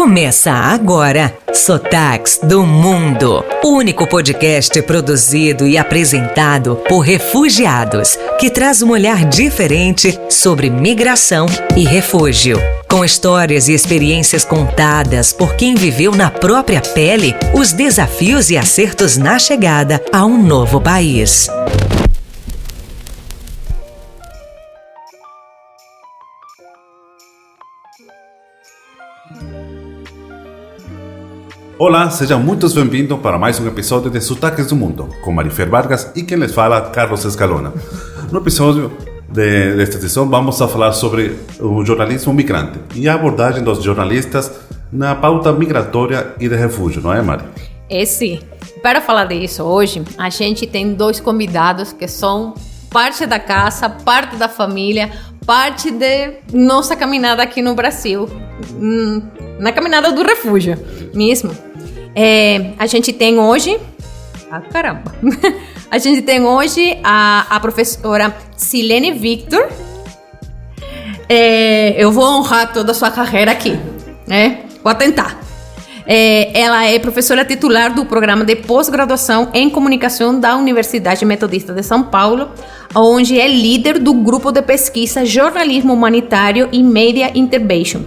Começa agora Sotaques do Mundo, o único podcast produzido e apresentado por refugiados, que traz um olhar diferente sobre migração e refúgio. Com histórias e experiências contadas por quem viveu na própria pele os desafios e acertos na chegada a um novo país. Olá, sejam muito bem-vindos para mais um episódio de Sotaques do Mundo, com Marifer Vargas e quem les fala, Carlos Escalona. No episódio desta edição vamos a falar sobre o jornalismo migrante e a abordagem dos jornalistas na pauta migratória e de refúgio, não é, Mari? É sim. Para falar disso hoje, a gente tem dois convidados que são parte da casa, parte da família, parte de nossa caminhada aqui no Brasil, na caminhada do refúgio mesmo. A gente tem hoje... A gente tem hoje a professora Silene Victor. Eu vou honrar toda a sua carreira aqui, né? Vou tentar. Ela é professora titular do programa de pós-graduação em comunicação da Universidade Metodista de São Paulo, onde é líder do grupo de pesquisa Jornalismo Humanitário e Media Intervention.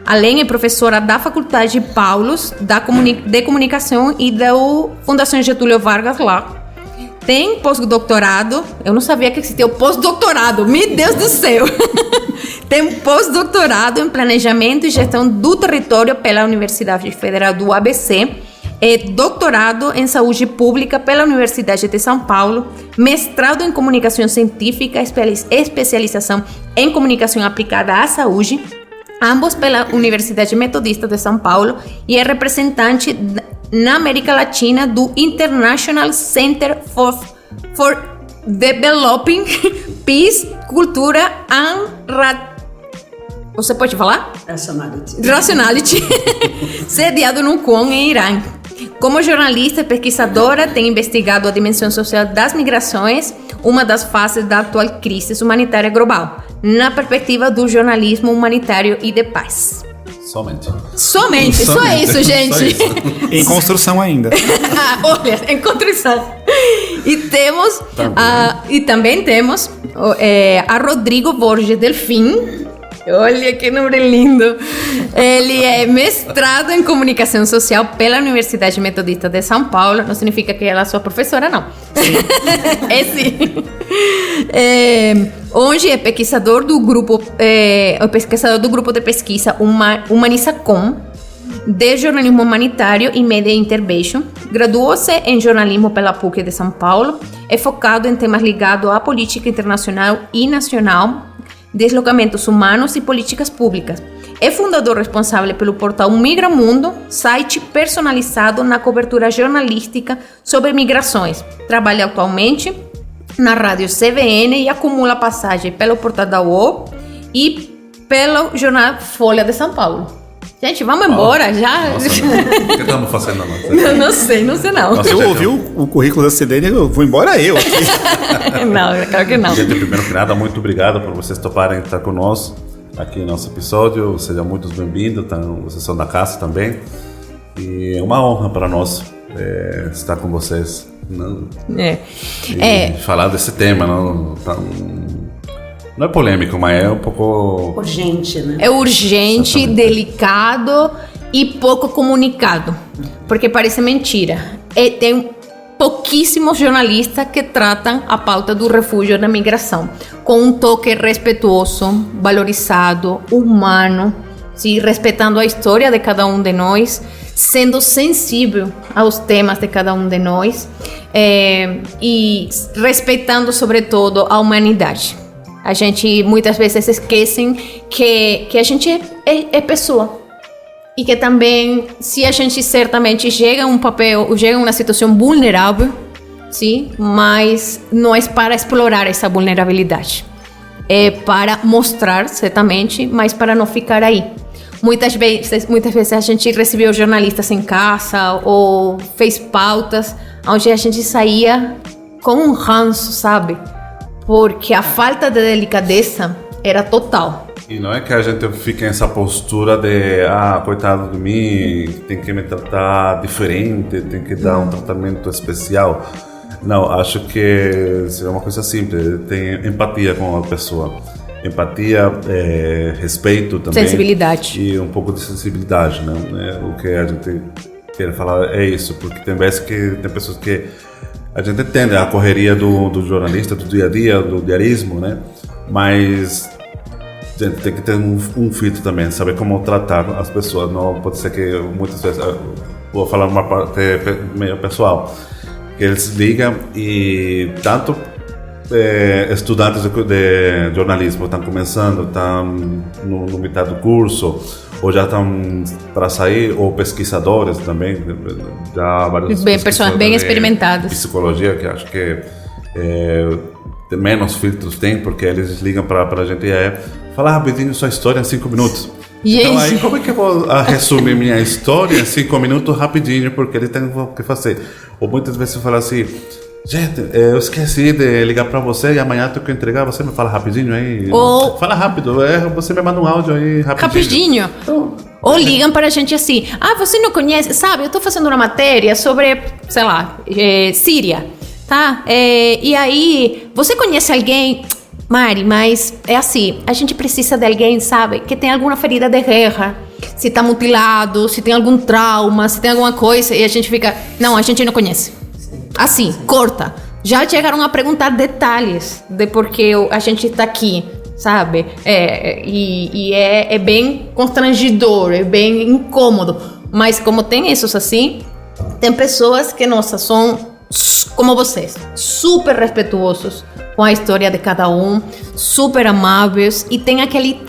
Além, é professora da Faculdade Paulus de Comunicação e da Fundação Getúlio Vargas lá. Tem pós-doutorado, eu não sabia que existia o pós-doutorado, meu Deus do céu! Tem pós-doutorado em Planejamento e Gestão do Território pela Universidade Federal do ABC, doutorado em Saúde Pública pela Universidade de São Paulo, mestrado em Comunicação Científica, especialização em Comunicação Aplicada à Saúde, ambos pela Universidade Metodista de São Paulo, e é representante na América Latina do International Center for Developing Peace, Cultura and Você pode falar? Rationality. Sediado no Qom, em Irã. Como jornalista e pesquisadora, tem investigado a dimensão social das migrações, uma das faces da atual crise humanitária global, na perspectiva do jornalismo humanitário e de paz. Somente. Só isso, gente. Só isso. Em construção ainda. Olha, em construção. E também temos a Rodrigo Borges Delfim. Olha que nome lindo. Ele é mestrado em Comunicação Social pela Universidade Metodista de São Paulo. Não significa que ela é sua professora, não. Sim. Hoje é pesquisador do grupo de pesquisa Humanisacom, de Jornalismo Humanitário e Media Intervention. Graduou-se em jornalismo pela PUC de São Paulo. É focado em temas ligados à política internacional e nacional, deslocamentos humanos e políticas públicas. É fundador responsável pelo portal Migramundo, site personalizado na cobertura jornalística sobre migrações. Trabalha atualmente na rádio CBN e acumula passagem pelo portal da UOL e pelo jornal Folha de São Paulo. Gente, vamos embora já. Nossa, o que estamos fazendo agora? Não sei não. Nossa, eu ouvi o currículo da CDN, eu vou embora eu aqui. Não, claro que não. Gente, primeiro que nada, muito obrigado por vocês toparem estar conosco aqui no nosso episódio. Sejam muito bem-vindos, vocês são da casa também. E é uma honra para nós estar com vocês. Falar desse tema, não é polêmico, mas é um pouco... urgente, né? É urgente, delicado e pouco comunicado. Porque parece mentira. Tem pouquíssimos jornalistas que tratam a pauta do refúgio e da migração com um toque respeitoso, valorizado, humano, sim, respeitando a história de cada um de nós, sendo sensível aos temas de cada um de nós, e respeitando, sobretudo, a humanidade. A gente muitas vezes esquece que a gente é pessoa. E que também, se a gente certamente chega a uma situação vulnerável, sim, mas não é para explorar essa vulnerabilidade. É para mostrar, certamente, mas para não ficar aí. Muitas vezes a gente recebeu jornalistas em casa ou fez pautas onde a gente saía com um ranço, sabe? Porque a falta de delicadeza era total. E não é que a gente fique nessa postura de, coitado de mim, tem que me tratar diferente, tem que dar um tratamento especial. Não, acho que seria uma coisa simples, tem empatia com a pessoa. Empatia, respeito também. Sensibilidade. E um pouco de sensibilidade, né? O que a gente quer falar é isso, porque tem vezes que tem pessoas que a gente entende a correria do jornalista, do dia a dia, do diarismo, né? Mas a gente tem que ter um filtro também, saber como tratar as pessoas. Não pode ser que muitas vezes, vou falar uma parte meio pessoal, que eles ligam e tanto estudantes de jornalismo estão começando, estão no metade do curso, ou já estão para sair, ou pesquisadores também, já vários pessoas bem experimentadas. Psicologia, que acho que menos filtros tem, porque eles ligam para a gente fala rapidinho sua história em 5 minutos. Gente. Então aí como é que eu vou resumir minha história em 5 minutos rapidinho, porque ele tem o que fazer. Ou muitas vezes eu falo assim, gente, eu esqueci de ligar para você e amanhã eu tenho que entregar, você me fala rapidinho aí. Ou... Fala rápido, você me manda um áudio aí rapidinho. Então, ou ligam para a gente assim, você não conhece, sabe, eu tô fazendo uma matéria sobre, sei lá, Síria, tá? E aí, você conhece alguém... Mari, mas é assim, a gente precisa de alguém, sabe, que tem alguma ferida de guerra, se tá mutilado, se tem algum trauma, se tem alguma coisa, e a gente fica, não, a gente não conhece. Assim, corta. Já chegaram a perguntar detalhes de por que a gente tá aqui, sabe? E é bem constrangedor, é bem incômodo, mas como tem isso assim, tem pessoas que, nossa, são como vocês, super respeituosos com a história de cada um, super amáveis e tem aquele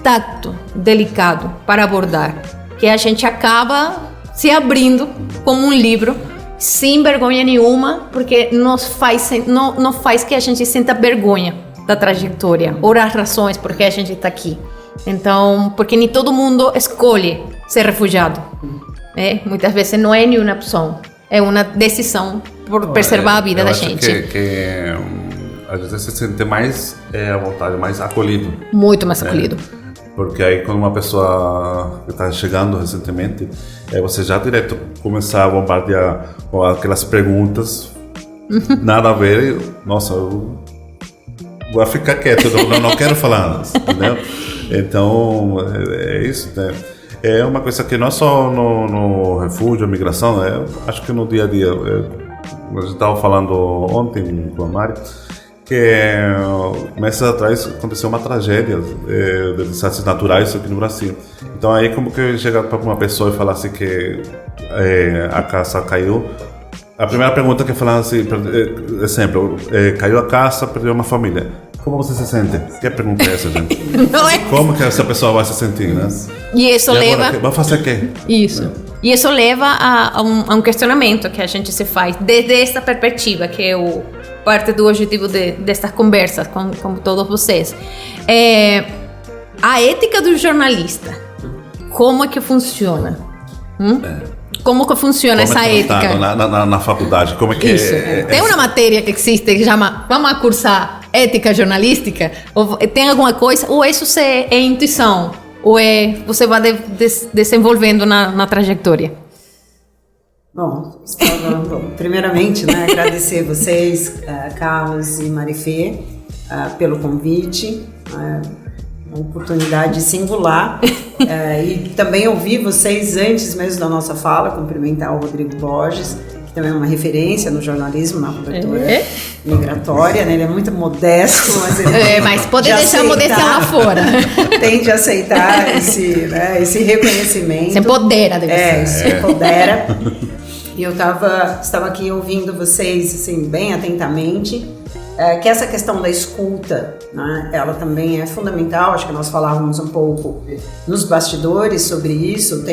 tato delicado para abordar, que a gente acaba se abrindo como um livro, sem vergonha nenhuma, porque não faz que a gente sinta vergonha da trajetória ou das razões por que a gente está aqui. Então, porque nem todo mundo escolhe ser refugiado. Muitas vezes não é nenhuma opção, é uma decisão por preservar a vida da gente. Às vezes você se sente mais à vontade, mais acolhido. Muito mais acolhido. Porque aí quando uma pessoa que está chegando recentemente, você já direto começar a bombardear com aquelas perguntas, nada a ver, nossa, eu vou ficar quieto, eu não quero falar, entendeu? Então, é isso, né? É uma coisa que não só no refúgio, a migração, acho que no dia a dia, a gente estava falando ontem com a Mari, que meses atrás aconteceu uma tragédia de desastres naturais aqui no Brasil. Então aí como que chegar para uma pessoa e falar assim que a casa caiu, a primeira pergunta que falar assim, exemplo, caiu a casa, perdeu uma família. Como você se sente? Que pergunta é essa, gente? Não é? Como que essa pessoa vai se sentir, né? E isso leva... Vai fazer o quê? Isso. E isso leva a um questionamento que a gente se faz desde essa perspectiva, que é parte do objetivo destas conversas com todos vocês. A ética do jornalista, como é que funciona? Como que funciona essa ética? Na faculdade, como é que isso. Tem uma matéria que existe que chama, vamos a cursar ética jornalística? Ou tem alguma coisa? Ou isso é intuição? Ou você vai desenvolvendo na trajetória? Bom, primeiramente, né, agradecer vocês, Carlos e Marifê, pelo convite, uma oportunidade singular, e também ouvir vocês antes mesmo da nossa fala, cumprimentar o Rodrigo Borges, que também é uma referência no jornalismo, na cobertura migratória, né? Ele é muito modesto, mas ele mas pode deixar a modéstia lá fora. Tem de aceitar esse reconhecimento. Se empodera, deve ser. Se empodera. E eu estava aqui ouvindo vocês assim, bem atentamente, que essa questão da escuta, né, ela também é fundamental. Acho que nós falávamos um pouco nos bastidores sobre isso.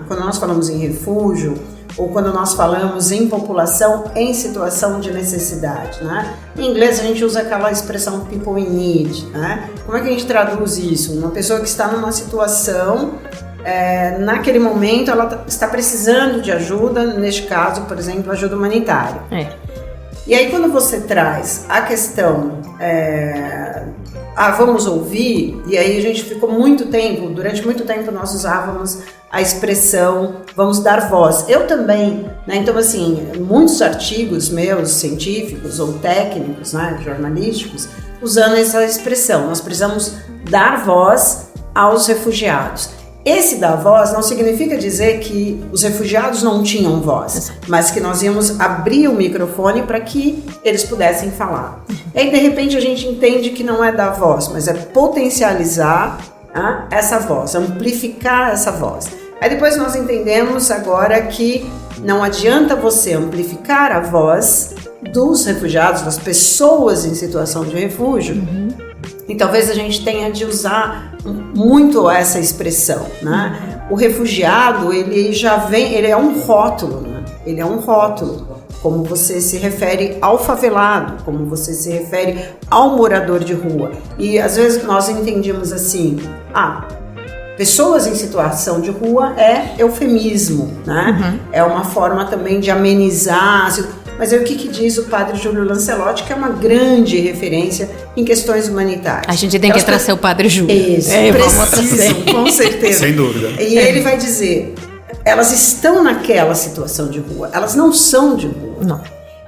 Quando nós falamos em refúgio, ou quando nós falamos em população em situação de necessidade, né? Em inglês a gente usa aquela expressão people in need, né? Como é que a gente traduz isso? Uma pessoa que está numa situação, naquele momento ela está precisando de ajuda, neste caso, por exemplo, ajuda humanitária. E aí quando você traz a questão, vamos ouvir, e aí a gente ficou durante muito tempo nós usávamos a expressão vamos dar voz. Eu também, né? Então assim, muitos artigos meus, científicos ou técnicos, né, jornalísticos, usando essa expressão, nós precisamos dar voz aos refugiados. Esse dar voz não significa dizer que os refugiados não tinham voz, mas que nós íamos abrir o microfone para que eles pudessem falar. E aí, de repente, a gente entende que não é dar voz, mas é potencializar essa voz, amplificar essa voz. Aí depois nós entendemos agora que não adianta você amplificar a voz dos refugiados, das pessoas em situação de refúgio, e talvez a gente tenha de usar muito essa expressão, né? O refugiado, ele é um rótulo, né? Ele é um rótulo, como você se refere ao favelado, como você se refere ao morador de rua. E às vezes nós entendemos assim, pessoas em situação de rua é eufemismo, né? É uma forma também de amenizar. Mas aí o que diz o padre Júlio Lancelotti, que é uma grande referência em questões humanitárias. A gente tem que trazer o padre Júlio. Isso, precisam, com certeza. Sem dúvida. E ele vai dizer, elas estão naquela situação de rua, elas não são de rua. Não.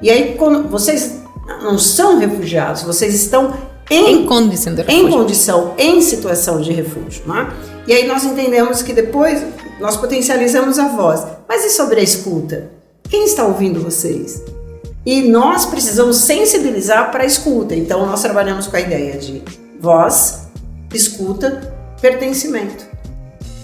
E aí, quando vocês não são refugiados, vocês estão em condição de refúgio. Em situação de refúgio. Né? E aí nós entendemos que depois nós potencializamos a voz. Mas e sobre a escuta? Quem está ouvindo vocês? E nós precisamos sensibilizar para a escuta. Então, nós trabalhamos com a ideia de voz, escuta, pertencimento.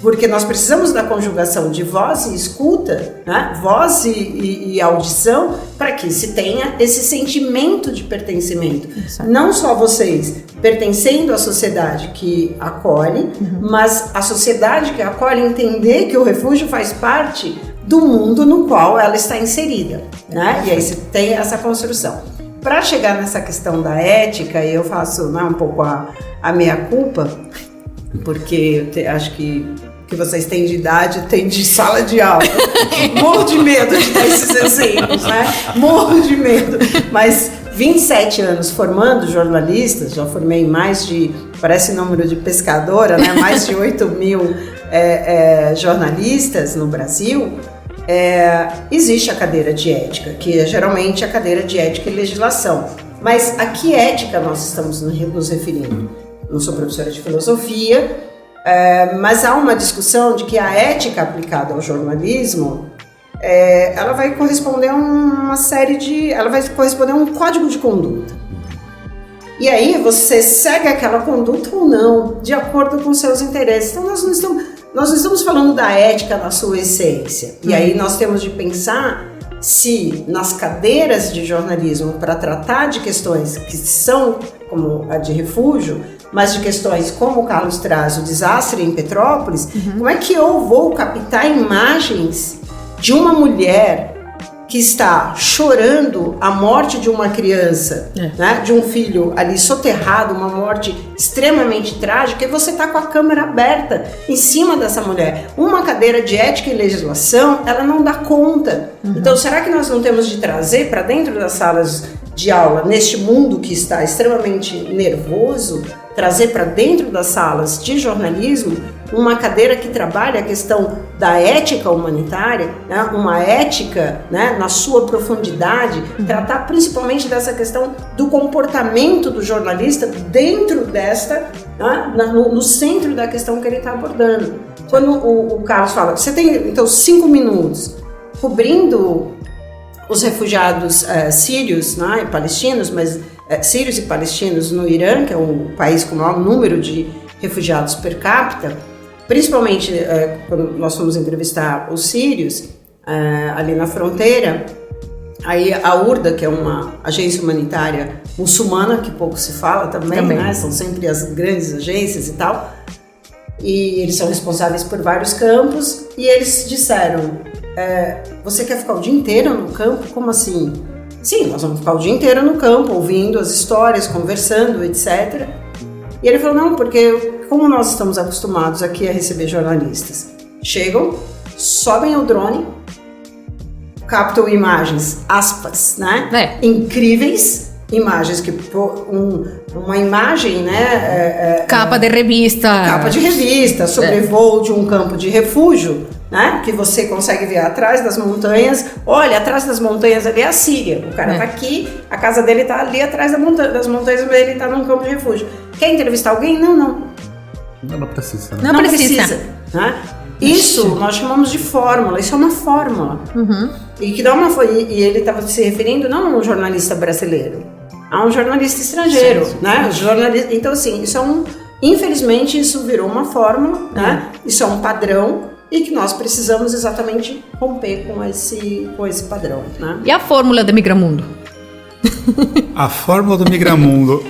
Porque nós precisamos da conjugação de voz e escuta, né? Voz e audição, para que se tenha esse sentimento de pertencimento. Exato. Não só vocês pertencendo à sociedade que acolhe, mas a sociedade que acolhe entender que o refúgio faz parte do mundo no qual ela está inserida, né? E aí você tem essa construção. Para chegar nessa questão da ética, eu faço um pouco a meia-culpa, porque acho que vocês têm de idade, tem de sala de aula. Morro de medo de dar esses exemplos, né? Morro de medo. Mas 27 anos formando jornalistas, já formei parece número de pescadora, né? Mais de 8 mil jornalistas no Brasil. Existe a cadeira de ética, que é geralmente a cadeira de ética e legislação. Mas a que ética nós estamos nos referindo? Não sou professora de filosofia, mas há uma discussão de que a ética aplicada ao jornalismo, ela vai corresponder a ela vai corresponder a um código de conduta. E aí você segue aquela conduta ou não, de acordo com seus interesses. Então nós não estamos falando da ética na sua essência. E aí nós temos de pensar se nas cadeiras de jornalismo, para tratar de questões que são como a de refúgio, mas de questões como o Carlos traz, o desastre em Petrópolis, como é que eu vou captar imagens de uma mulher que está chorando a morte de uma criança, né, de um filho ali soterrado, uma morte extremamente trágica, e você está com a câmera aberta em cima dessa mulher. Uma cadeira de ética e legislação, ela não dá conta. Então, será que nós não temos de trazer para dentro das salas de aula, neste mundo que está extremamente nervoso, trazer para dentro das salas de jornalismo uma cadeira que trabalha a questão da ética humanitária, né? Uma ética, né, na sua profundidade, tratar principalmente dessa questão do comportamento do jornalista dentro desta, né, no centro da questão que ele está abordando. Quando o Carlos fala, você tem então 5 minutos cobrindo os refugiados sírios, né, e palestinos, mas sírios e palestinos no Irã, que é o país com o maior número de refugiados per capita, principalmente quando nós fomos entrevistar os sírios ali na fronteira, aí a URDA, que é uma agência humanitária muçulmana, que pouco se fala também. Né? São sempre as grandes agências e tal, e eles são responsáveis por vários campos, e eles disseram, você quer ficar o dia inteiro no campo? Como assim? Sim, nós vamos ficar o dia inteiro no campo, ouvindo as histórias, conversando, etc. E ele falou, não, porque como nós estamos acostumados aqui a receber jornalistas, chegam, sobem o drone, captam imagens, aspas, né? Incríveis, imagens que uma imagem, né? Capa de revista. Capa de revista, sobrevoo de um campo de refúgio, né? Que você consegue ver atrás das montanhas. Olha, atrás das montanhas ali é a Síria. O cara tá aqui, a casa dele tá ali atrás das montanhas, mas ele tá num campo de refúgio. Quer entrevistar alguém? Não precisa. Não precisa. Né? Isso nós chamamos de fórmula. Isso é uma fórmula. E que e ele estava se referindo não a um jornalista brasileiro, a um jornalista estrangeiro, né? Então assim, infelizmente isso virou uma fórmula, né? Isso é um padrão e que nós precisamos exatamente romper com esse padrão, né? E a fórmula do Migramundo? A fórmula do Migramundo.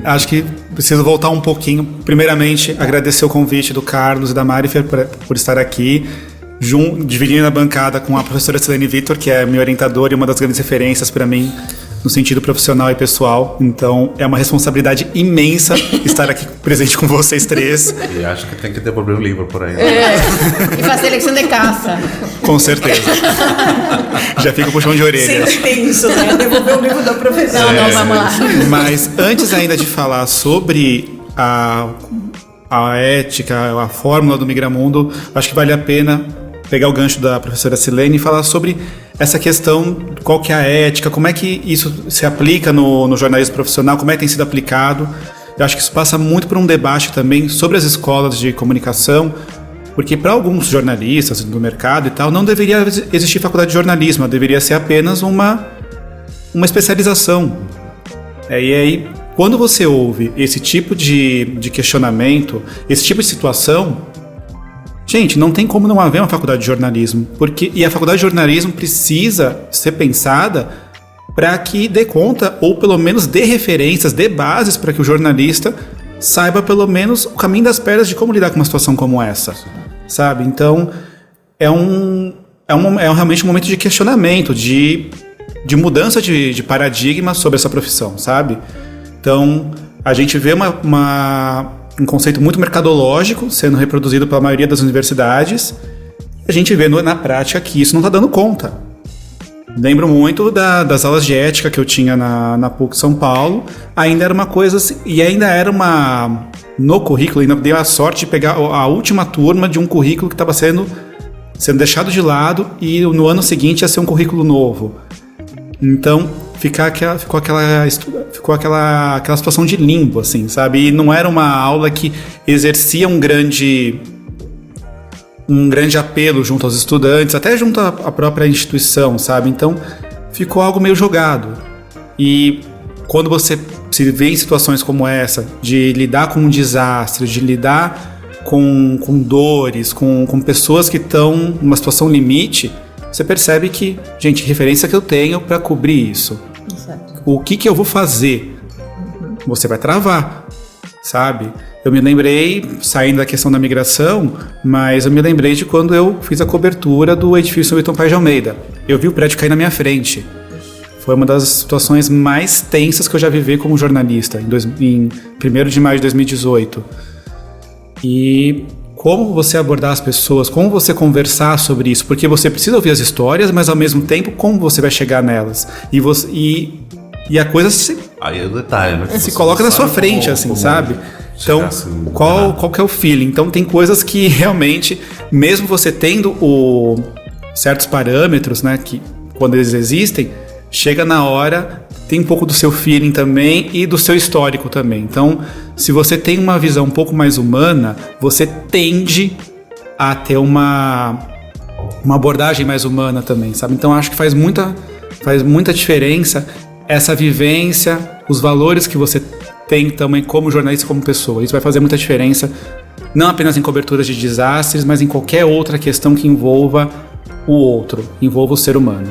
Acho que preciso voltar um pouquinho. Primeiramente, agradecer o convite do Carlos e da Marifer por estar aqui, dividindo a bancada com a professora Silene Vitor, que é minha orientadora e uma das grandes referências para mim no sentido profissional e pessoal. Então, é uma responsabilidade imensa estar aqui presente com vocês três. E acho que tem que devolver um livro por aí. E fazer eleição de caça. Com certeza. Já fica puxão de orelha. Sempre tem isso, né? Devolver o livro da professora. Não, vamos lá. Mas antes ainda de falar sobre a ética, a fórmula do Migramundo, acho que vale a pena pegar o gancho da professora Silene e falar sobre essa questão, qual que é a ética, como é que isso se aplica no jornalismo profissional, como é que tem sido aplicado. Eu acho que isso passa muito por um debate também sobre as escolas de comunicação, porque para alguns jornalistas do mercado e tal, não deveria existir faculdade de jornalismo, deveria ser apenas uma especialização. E aí, quando você ouve esse tipo de questionamento, esse tipo de situação, gente, não tem como não haver uma faculdade de jornalismo, e a faculdade de jornalismo precisa ser pensada para que dê conta, ou pelo menos dê referências, dê bases para que o jornalista saiba pelo menos o caminho das pedras de como lidar com uma situação como essa, sabe? Então, é realmente um momento de questionamento, de mudança de paradigma sobre essa profissão, sabe? Então, a gente vê um conceito muito mercadológico sendo reproduzido pela maioria das universidades. A gente vê na prática que isso não está dando conta. Lembro muito das aulas de ética que eu tinha na PUC São Paulo. Ainda era uma coisa assim, e ainda era no currículo, ainda dei a sorte de pegar a última turma de um currículo que estava sendo deixado de lado, e no ano seguinte ia ser um currículo novo. Então, ficou aquela situação de limbo, assim, sabe? E não era uma aula que exercia um grande apelo junto aos estudantes, até junto à própria instituição, sabe? Então, ficou algo meio jogado. E quando você se vê em situações como essa, de lidar com um desastre, de lidar com dores, com pessoas que estão numa situação limite, você percebe que, gente, referência que eu tenho para cobrir isso. Exato. O que eu vou fazer? Você vai travar, sabe? Eu me lembrei, saindo da questão da migração, mas eu me lembrei de quando eu fiz a cobertura do edifício Wilton Paes de Almeida. Eu vi o prédio cair na minha frente. Foi uma das situações mais tensas que eu já vivi como jornalista, em 1º de maio de 2018. E como você abordar as pessoas, como você conversar sobre isso, porque você precisa ouvir as histórias, mas ao mesmo tempo, como você vai chegar nelas? E a coisa aí é o detalhe, né? Se coloca na sua frente, assim, sabe? Então, qual que é o feeling? Então, tem coisas que realmente, mesmo você tendo certos parâmetros, né, que quando eles existem, chega na hora, tem um pouco do seu feeling também e do seu histórico também. Então, se você tem uma visão um pouco mais humana, você tende a ter uma abordagem mais humana também, sabe? Então, acho que faz muita diferença essa vivência, os valores que você tem também como jornalista, como pessoa. Isso vai fazer muita diferença, não apenas em coberturas de desastres, mas em qualquer outra questão que envolva o outro, envolva o ser humano.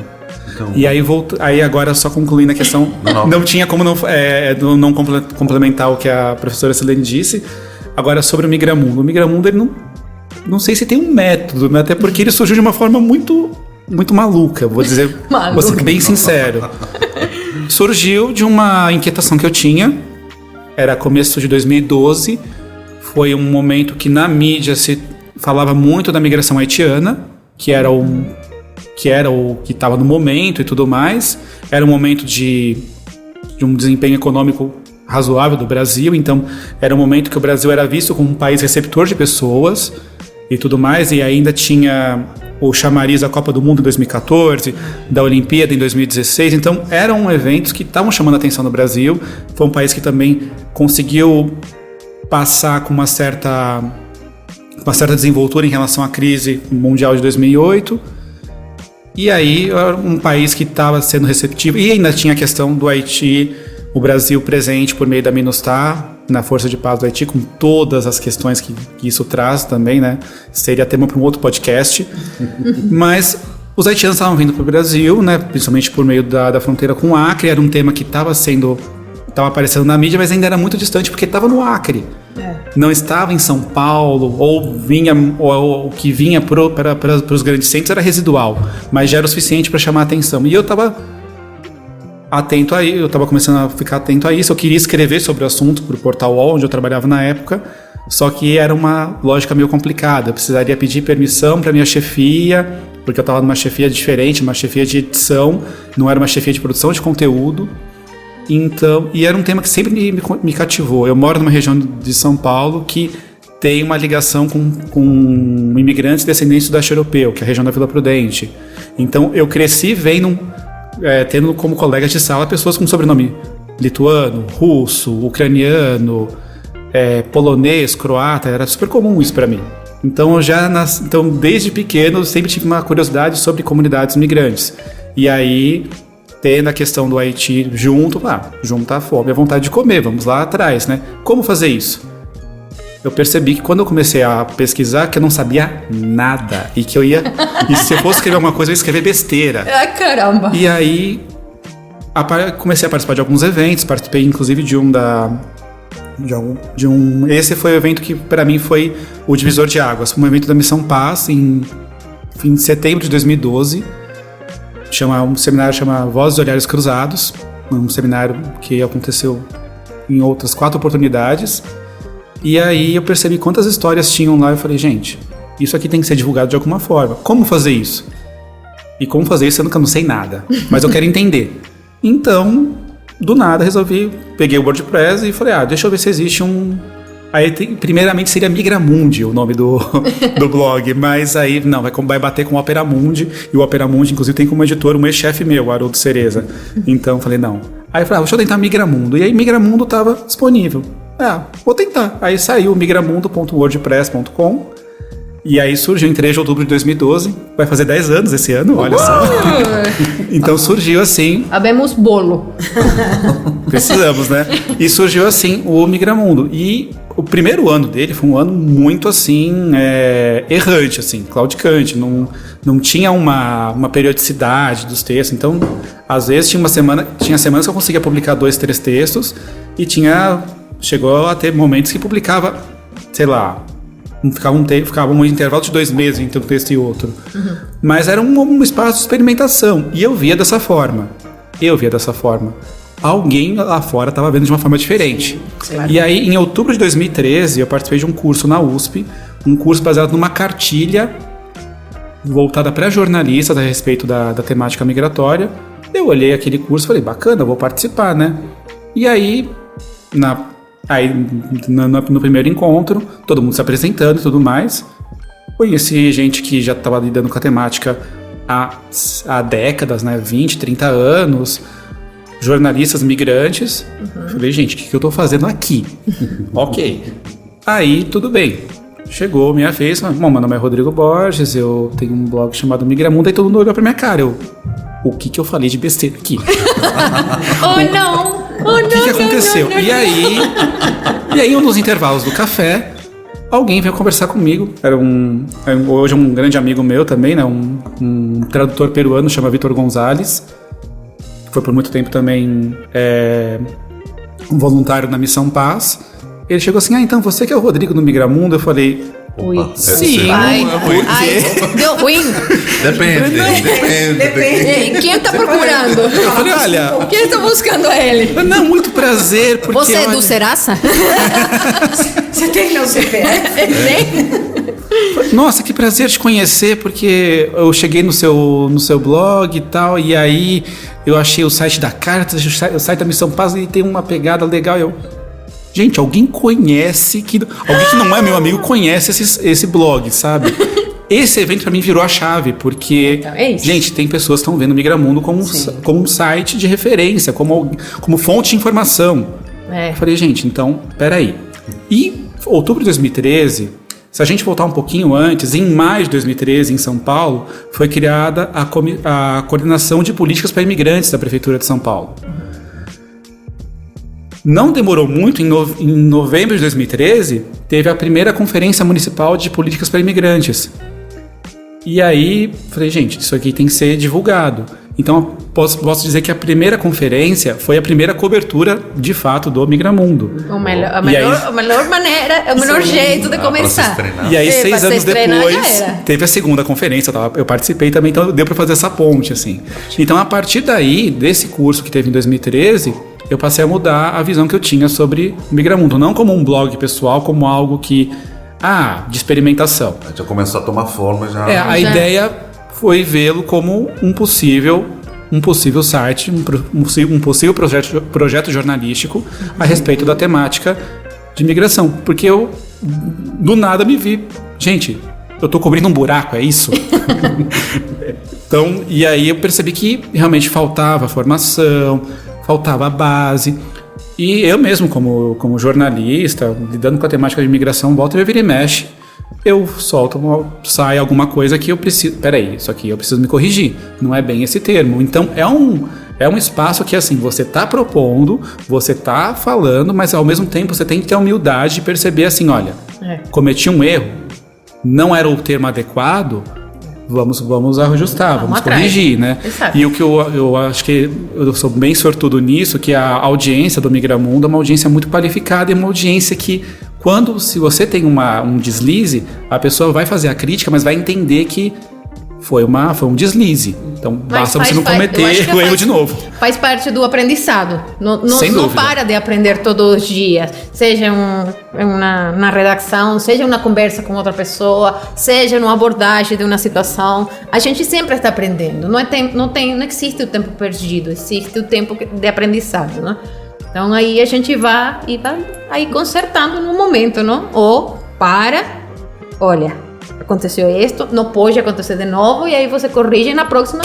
Então, e aí agora, só concluindo a questão, não tinha como não complementar o que a professora Silene disse. Agora, sobre o Migramundo. O Migramundo, ele não sei se tem um método, né? Até porque ele surgiu de uma forma muito, muito maluca, vou ser bem sincero. Surgiu de uma inquietação que eu tinha, era começo de 2012, foi um momento que na mídia se falava muito da migração haitiana, que era que era o que estava no momento e tudo mais. Era um momento de um desempenho econômico razoável do Brasil, então era um momento que o Brasil era visto como um país receptor de pessoas e tudo mais, e ainda tinha o chamariz da Copa do Mundo em 2014, da Olimpíada em 2016, então eram eventos que estavam chamando a atenção no Brasil. Foi um país que também conseguiu passar com uma certa desenvoltura em relação à crise mundial de 2008, e aí era um país que estava sendo receptivo, e ainda tinha a questão do Haiti, o Brasil presente por meio da MINUSTAH, na Força de Paz do Haiti, com todas as questões que isso traz também, né? Seria tema para um outro podcast. Mas os haitianos estavam vindo para o Brasil, né? Principalmente por meio da fronteira com o Acre. Era um tema que estava aparecendo na mídia, mas ainda era muito distante, porque estava no Acre. Não estava em São Paulo, ou o que vinha para os grandes centros era residual, mas já era o suficiente para chamar a atenção. E eu estava atento aí, eu estava começando a ficar atento a isso. Eu queria escrever sobre o assunto para o Portal UOL, onde eu trabalhava na época, só que era uma lógica meio complicada. Eu precisaria pedir permissão para minha chefia, porque eu estava numa chefia diferente, uma chefia de edição, não era uma chefia de produção de conteúdo. Então, e era um tema que sempre me cativou. Eu moro numa região de São Paulo que tem uma ligação com imigrantes descendentes do leste europeu, que é a região da Vila Prudente. Então eu cresci tendo como colegas de sala pessoas com sobrenome lituano, russo, ucraniano, polonês, croata. Era super comum isso para mim. Então então desde pequeno eu sempre tive uma curiosidade sobre comunidades migrantes. E aí, tendo a questão do Haiti junta a fome e a vontade de comer, vamos lá atrás, né? Como fazer isso? Eu percebi que quando eu comecei a pesquisar, que eu não sabia nada. E que e se eu fosse escrever alguma coisa, eu ia escrever besteira. Ah, caramba! E aí, comecei a participar de alguns eventos, participei inclusive esse foi o evento que para mim foi o divisor de águas. Foi um evento da Missão Paz, em setembro de 2012. Um seminário chama Vozes e Olhares Cruzados. Um seminário que aconteceu em outras 4 oportunidades. E aí eu percebi quantas histórias tinham lá. Eu falei, gente, isso aqui tem que ser divulgado de alguma forma. Como fazer isso? E como fazer isso, sendo que eu não sei nada. Mas eu quero entender. Então, do nada, peguei o WordPress e falei, deixa eu ver se existe um... Aí, primeiramente, seria Migramundi o nome do blog, mas aí, não, vai bater com o Operamundi, e o Operamundi, inclusive, tem como editor um ex-chefe meu, Haroldo Cereza. Então, falei, não. Aí, eu falei, deixa eu tentar Migramundo. E aí, Migramundo estava disponível. Vou tentar. Aí, saiu migramundo.wordpress.com, e aí surgiu em 3 de outubro de 2012, vai fazer 10 anos esse ano, olha só. Então, surgiu assim... Habemos bolo. Precisamos, né? E surgiu assim o Migramundo. E o primeiro ano dele foi um ano muito assim, errante, assim, claudicante. Não tinha uma periodicidade dos textos. Então, às vezes tinha semanas que eu conseguia publicar 2, 3 textos, e chegou a ter momentos que publicava, sei lá, ficava um intervalo de 2 meses entre um texto e outro. Uhum. Mas era um espaço de experimentação. E eu via dessa forma. Alguém lá fora estava vendo de uma forma diferente. Claro. E aí, em outubro de 2013, eu participei de um curso na USP, um curso baseado numa cartilha voltada para jornalistas a respeito da temática migratória. Eu olhei aquele curso e falei, bacana, eu vou participar, né? E aí, no primeiro encontro, todo mundo se apresentando e tudo mais. Conheci gente que já estava lidando com a temática há décadas, né? 20, 30 anos... jornalistas migrantes. Falei, gente, o que eu tô fazendo aqui? Ok. Aí, tudo bem. Chegou minha vez. Bom, meu nome é Rodrigo Borges, eu tenho um blog chamado Migramundo. Aí todo mundo olhou pra minha cara. O que eu falei de besteira aqui? Não! O que aconteceu? Não. E aí, nos intervalos do café, alguém veio conversar comigo. Hoje é um grande amigo meu também, né? Um tradutor peruano, chama Vitor Gonzalez. Foi por muito tempo também um voluntário na Missão Paz. Ele chegou assim, então você que é o Rodrigo do Migramundo? Eu falei, ui, sim, por quê? Deu ruim. Depende. Quem tá procurando? Eu falei, olha... Quem tá buscando ele? Não, muito prazer, porque... Você é do Serasa? Você tem meu CPF? Tem? Nossa, que prazer te conhecer, porque eu cheguei no seu blog e tal, e aí eu achei o site da Caritas, o site da Missão Paz, e tem uma pegada legal. Gente, alguém conhece, alguém que não é meu amigo conhece esse blog, sabe? Esse evento pra mim virou a chave, porque, então, é isso. Gente, tem pessoas que estão vendo o Migramundo como um site de referência, como fonte de informação. Eu falei, gente, então, peraí. E outubro de 2013, se a gente voltar um pouquinho antes, em maio de 2013, em São Paulo, foi criada a Coordenação de Políticas para Imigrantes da Prefeitura de São Paulo. Não demorou muito, em novembro de 2013, teve a primeira Conferência Municipal de Políticas para Imigrantes. E aí, falei, gente, isso aqui tem que ser divulgado. Então, posso dizer que a primeira conferência foi a primeira cobertura, de fato, do Migramundo. A melhor maneira, o melhor jeito de começar. E aí, 6 anos depois, teve a segunda conferência, eu participei também, então deu para fazer essa ponte, assim. Então, a partir daí, desse curso que teve em 2013... eu passei a mudar a visão que eu tinha sobre o Migramundo. Não como um blog pessoal, como algo de experimentação. Já começou a tomar forma. A ideia foi vê-lo como um possível site, um possível projeto jornalístico a respeito da temática de migração. Porque eu, do nada, me vi... Gente, eu tô cobrindo um buraco, é isso? Então, e aí eu percebi que realmente faltava formação... faltava a base. E eu mesmo, como jornalista, lidando com a temática de imigração, volta e vira e mexe, eu sai alguma coisa que eu preciso... Peraí, isso aqui eu preciso me corrigir. Não é bem esse termo. Então, é um espaço que, assim, você tá propondo, você tá falando, mas ao mesmo tempo você tem que ter a humildade de perceber assim, olha, cometi um erro, não era o termo adequado... Vamos ajustar, vamos corrigir, né? Exato. E o que eu acho que eu sou bem sortudo nisso, que a audiência do Migramundo é uma audiência muito qualificada e uma audiência que, se você tem um deslize, a pessoa vai fazer a crítica, mas vai entender que foi um deslize. Então, basta você não cometer o erro de novo. Faz parte do aprendizado. Não para de aprender todos os dias. Seja na redação, seja uma conversa com outra pessoa, seja numa abordagem de uma situação. A gente sempre está aprendendo. Não existe o tempo perdido, existe o tempo de aprendizado, né? Então, aí a gente vai aí consertando no momento, não? Ou olha... aconteceu isto, não pode acontecer de novo, e aí você corrige e na próxima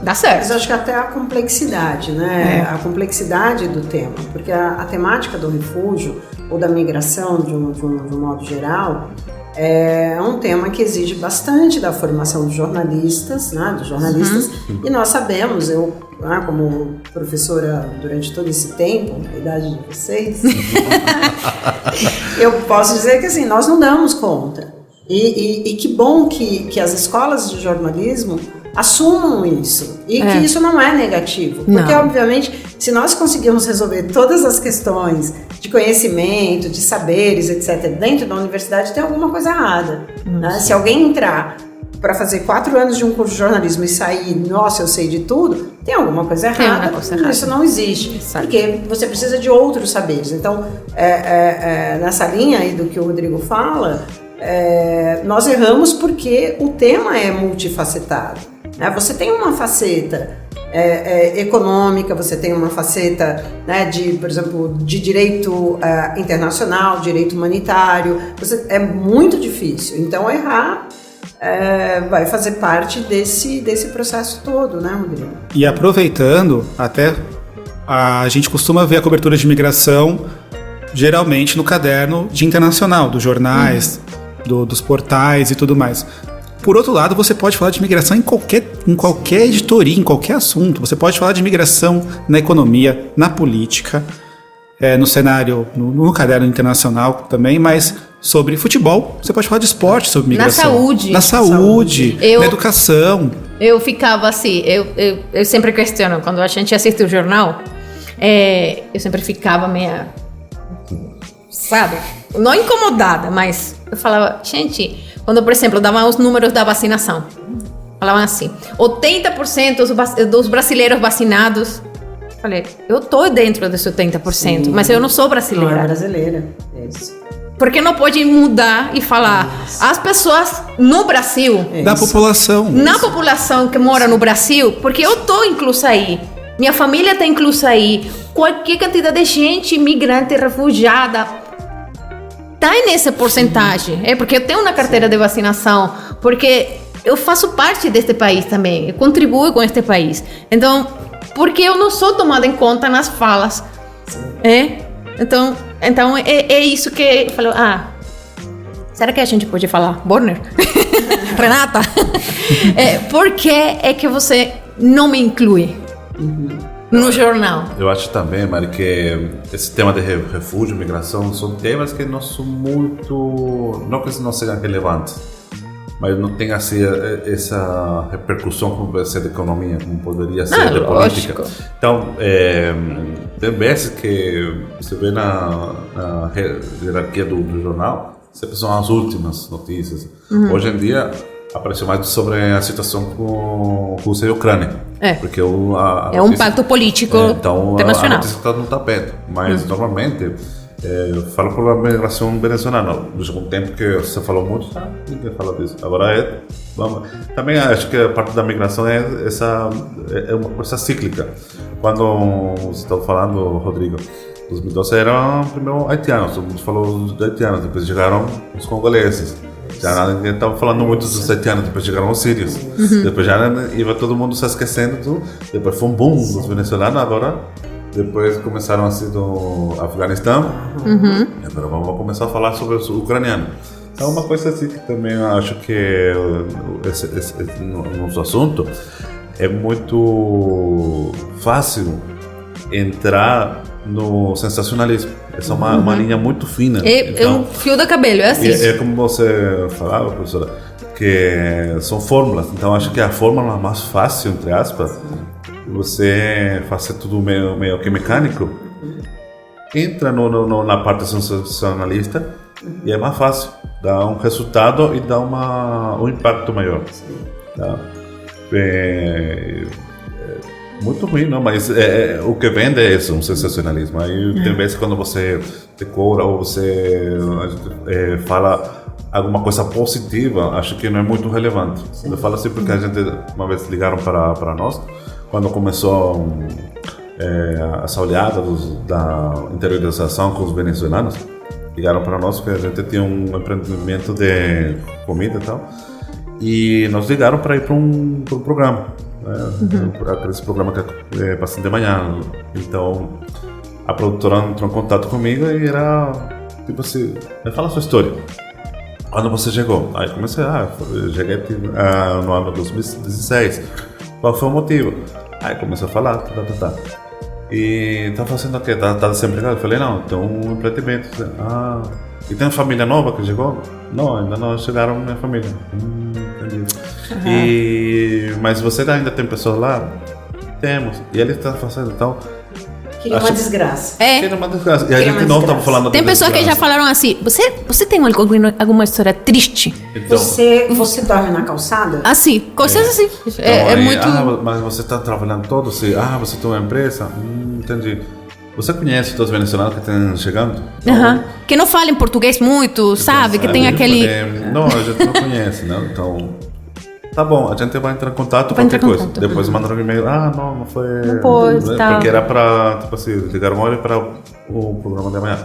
dá certo. Mas acho que até a complexidade, né? A complexidade do tema, porque a temática do refúgio ou da migração de um modo geral é um tema que exige bastante da formação dos jornalistas, né? E nós sabemos, eu como professora durante todo esse tempo, a idade de vocês, eu posso dizer que assim, nós não damos conta. E que bom que as escolas de jornalismo assumam isso. E que isso não é negativo. Porque, obviamente, se nós conseguirmos resolver todas as questões de conhecimento, de saberes, etc., dentro da universidade, tem alguma coisa errada. Né? Se alguém entrar para fazer 4 anos de um curso de jornalismo e sair, nossa, eu sei de tudo, tem alguma coisa errada. Isso não existe. Porque você precisa de outros saberes. Então, nessa linha aí do que o Rodrigo fala... nós erramos porque o tema é multifacetado, né? Você tem uma faceta econômica, você tem uma faceta, né, por exemplo, de direito internacional, direito humanitário. É muito difícil. Então, errar vai fazer parte desse processo todo, né, Rodrigo? E aproveitando, até a gente costuma ver a cobertura de imigração geralmente no caderno de internacional, dos jornais, dos portais e tudo mais. Por outro lado, você pode falar de imigração em qualquer editoria, em qualquer assunto. Você pode falar de imigração na economia, na política, no cenário, no caderno internacional também, mas sobre futebol, você pode falar de esporte sobre migração. Na saúde, na educação. Eu ficava assim, eu sempre questiono, quando a gente assiste o jornal, eu sempre ficava meio, sabe, não incomodada, mas eu falava, gente, quando, por exemplo, davam os números da vacinação, falavam assim, 80% dos brasileiros vacinados. Falei, eu tô dentro desse 80%, mas eu não sou brasileira. Não é brasileira, é isso. Porque não pode mudar e falar as pessoas no Brasil, Da população. na população que mora no Brasil, porque eu tô inclusa aí, minha família tá inclusa aí, qualquer quantidade de gente imigrante, refugiada, tá nessa porcentagem, porque eu tenho uma carteira de vacinação, porque eu faço parte deste país também, eu contribuo com este país, então, porque eu não sou tomada em conta nas falas, Então é isso que eu falo, será que a gente pode falar? Borner? Renata? Por que é que você não me inclui no jornal? Eu acho também, Mari, que esse tema de refúgio, migração, são temas que não são muito... Não que não sejam relevantes, mas não tem assim essa repercussão como pode ser da economia, como poderia ser da política. Então, tem vezes que você vê na hierarquia do jornal, sempre são as últimas notícias. Hoje em dia, apareceu mais sobre a situação com Rússia e Ucrânia. Porque é um pacto político então, internacional. A notícia está no tapete. Mas, normalmente, eu falo por a migração venezuelana. Durante um tempo que você falou muito, ninguém fala disso. Agora também acho que a parte da migração é uma coisa cíclica. Quando você estava falando, Rodrigo, 2012 eram primeiro haitianos, todo mundo falou dos haitianos, depois chegaram os congoleses. Já ninguém estava falando muito dos haitianos, depois chegaram os sírios. Depois já ia todo mundo se esquecendo, depois foi um boom dos venezuelanos, agora... Depois começaram assim do Afeganistão. Agora vamos começar a falar sobre o ucraniano. É uma coisa assim que também acho que no nosso assunto é muito fácil entrar no sensacionalismo. Essa é uma linha muito fina. É um fio do cabelo, é assim. É como você falava, professora, que são fórmulas. Então acho que a fórmula mais fácil, entre aspas, você fazer tudo meio que mecânico, entra na parte sensacionalista e é mais fácil, dá um resultado e dá um impacto maior. Tá? Muito ruim, não? Mas o que vende é isso, um sensacionalismo. Aí tem vezes quando você decora ou você fala alguma coisa positiva, acho que não é muito relevante. Eu falo assim porque a gente uma vez ligaram para nós quando começou essa oleada da interiorização com os venezuelanos. Ligaram para nós porque a gente tinha um empreendimento de comida e tal, e nos ligaram para ir para um programa, aquele programa que é bastante de manhã. Então a produtora entrou em contato comigo e era tipo assim: me fala a sua história, quando você chegou. Aí comecei, eu cheguei no ano de 2016, qual foi o motivo? Aí começou a falar, e tá fazendo o quê? Tá desempregado? Eu falei, não, tem um empreendimento. E tem uma família nova que chegou? Não, ainda não chegaram minha família. Entendi. Mas você ainda tem pessoas lá? Temos. E ele tá fazendo, então... Que é uma desgraça. Que é uma desgraça. E a gente não estava falando Tem pessoas que já falaram assim: você tem alguma história triste? Então, Você dorme na calçada? Assim, coisas assim. Então, é muito. Mas você está trabalhando todo? Você tem uma empresa? Entendi. Você conhece todos os venezuelanos que estão chegando? Que não falam português muito, sabe? Que tem aquele. Não, a gente não conhece, né? Então. Tá bom, a gente vai entrar em contato com qualquer coisa. Depois mandaram um e-mail. Não foi. Não pode, tá. Porque era pra, tipo assim, ligaram uma hora para o programa de amanhã.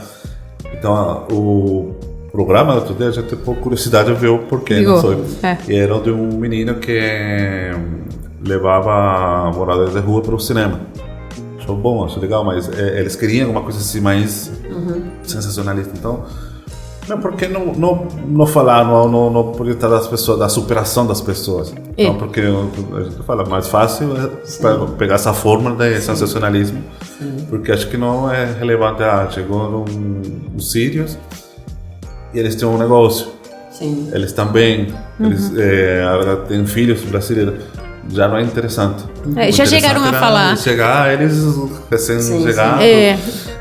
Então, o programa do outro dia, a gente, por curiosidade, viu por que não foi. E era de um menino que levava moradores de rua para o cinema. Achou bom, achou legal, mas eles queriam alguma coisa assim mais sensacionalista. Então. Não, porque não falar, não projetar das pessoas, da superação das pessoas. Então, porque a gente fala, mais fácil pegar essa fórmula de sensacionalismo, porque acho que não é relevante. Chegou os sírios e eles têm um negócio. Sim. Eles também, eles têm filhos brasileiros. Já não é interessante. Já chegaram a falar. Eles recém-chegados.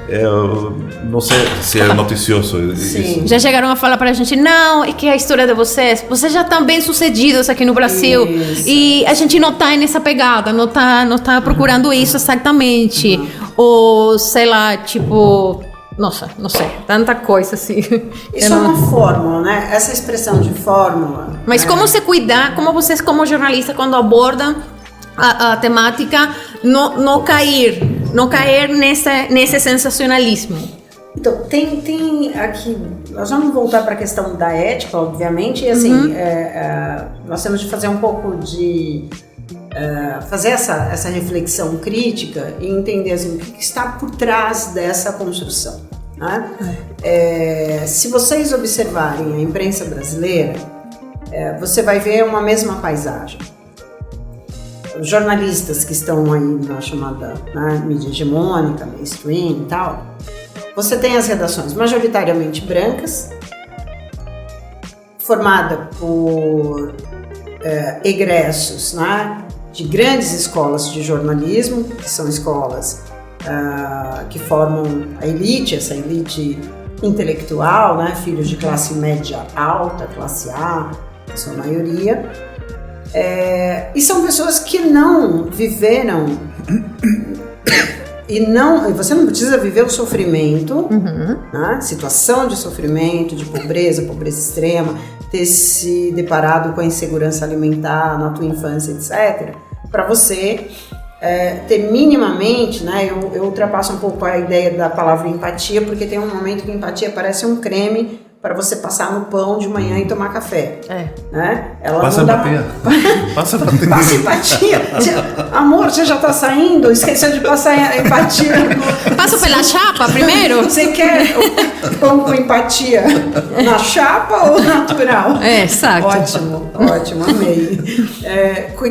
Eu não sei se é noticioso. Isso. Já chegaram a falar pra gente: não, é que a história de vocês já estão bem sucedidos aqui no Brasil. Isso. E a gente não tá nessa pegada, não tá procurando isso exatamente. Ou, sei lá, tipo, Nossa, não sei, tanta coisa assim. Isso é uma fórmula, né? Essa expressão de fórmula. Mas como se cuidar, como vocês como jornalista quando abordam a temática, não cair nesse sensacionalismo? Então, tem aqui, nós vamos voltar para a questão da ética, obviamente, e assim, nós temos de fazer um pouco de... fazer essa reflexão crítica e entender assim, o que está por trás dessa construção, né? Se vocês observarem a imprensa brasileira, você vai ver uma mesma paisagem. Os jornalistas que estão aí na chamada, né, mídia hegemônica, mainstream e tal, você tem as redações majoritariamente brancas, formada por egressos, né, de grandes escolas de jornalismo, que são escolas que formam a elite, essa elite intelectual, né, filhos de classe média alta, classe A, a sua maioria, e são pessoas que não viveram e você não precisa viver o sofrimento, né, situação de sofrimento, de pobreza extrema, ter se deparado com a insegurança alimentar na tua infância, etc., para você ter minimamente, né, eu ultrapasso um pouco a ideia da palavra empatia, porque tem um momento que empatia parece um creme para você passar no pão de manhã e tomar café. Né? Ela passa não dá... empatia. Passa empatia. Passa empatia. Amor, você já tá saindo? Esqueceu de passar empatia. Passa pela chapa primeiro? Você quer pão com empatia na chapa ou natural? Exato. Ótimo, amei.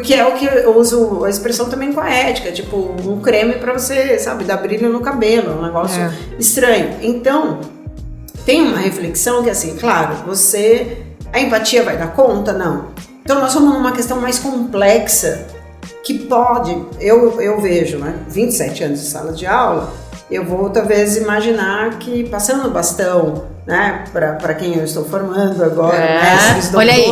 Que é o que eu uso a expressão também com a ética, tipo um creme para você, sabe, dar brilho no cabelo, um negócio estranho. Então, tem uma reflexão que assim, claro, a empatia vai dar conta? Não. Então nós vamos numa questão mais complexa que pode, eu vejo, né, 27 anos de sala de aula, eu vou talvez imaginar que passando o bastão, né, para quem eu estou formando agora, mestres, doutores, olha aí,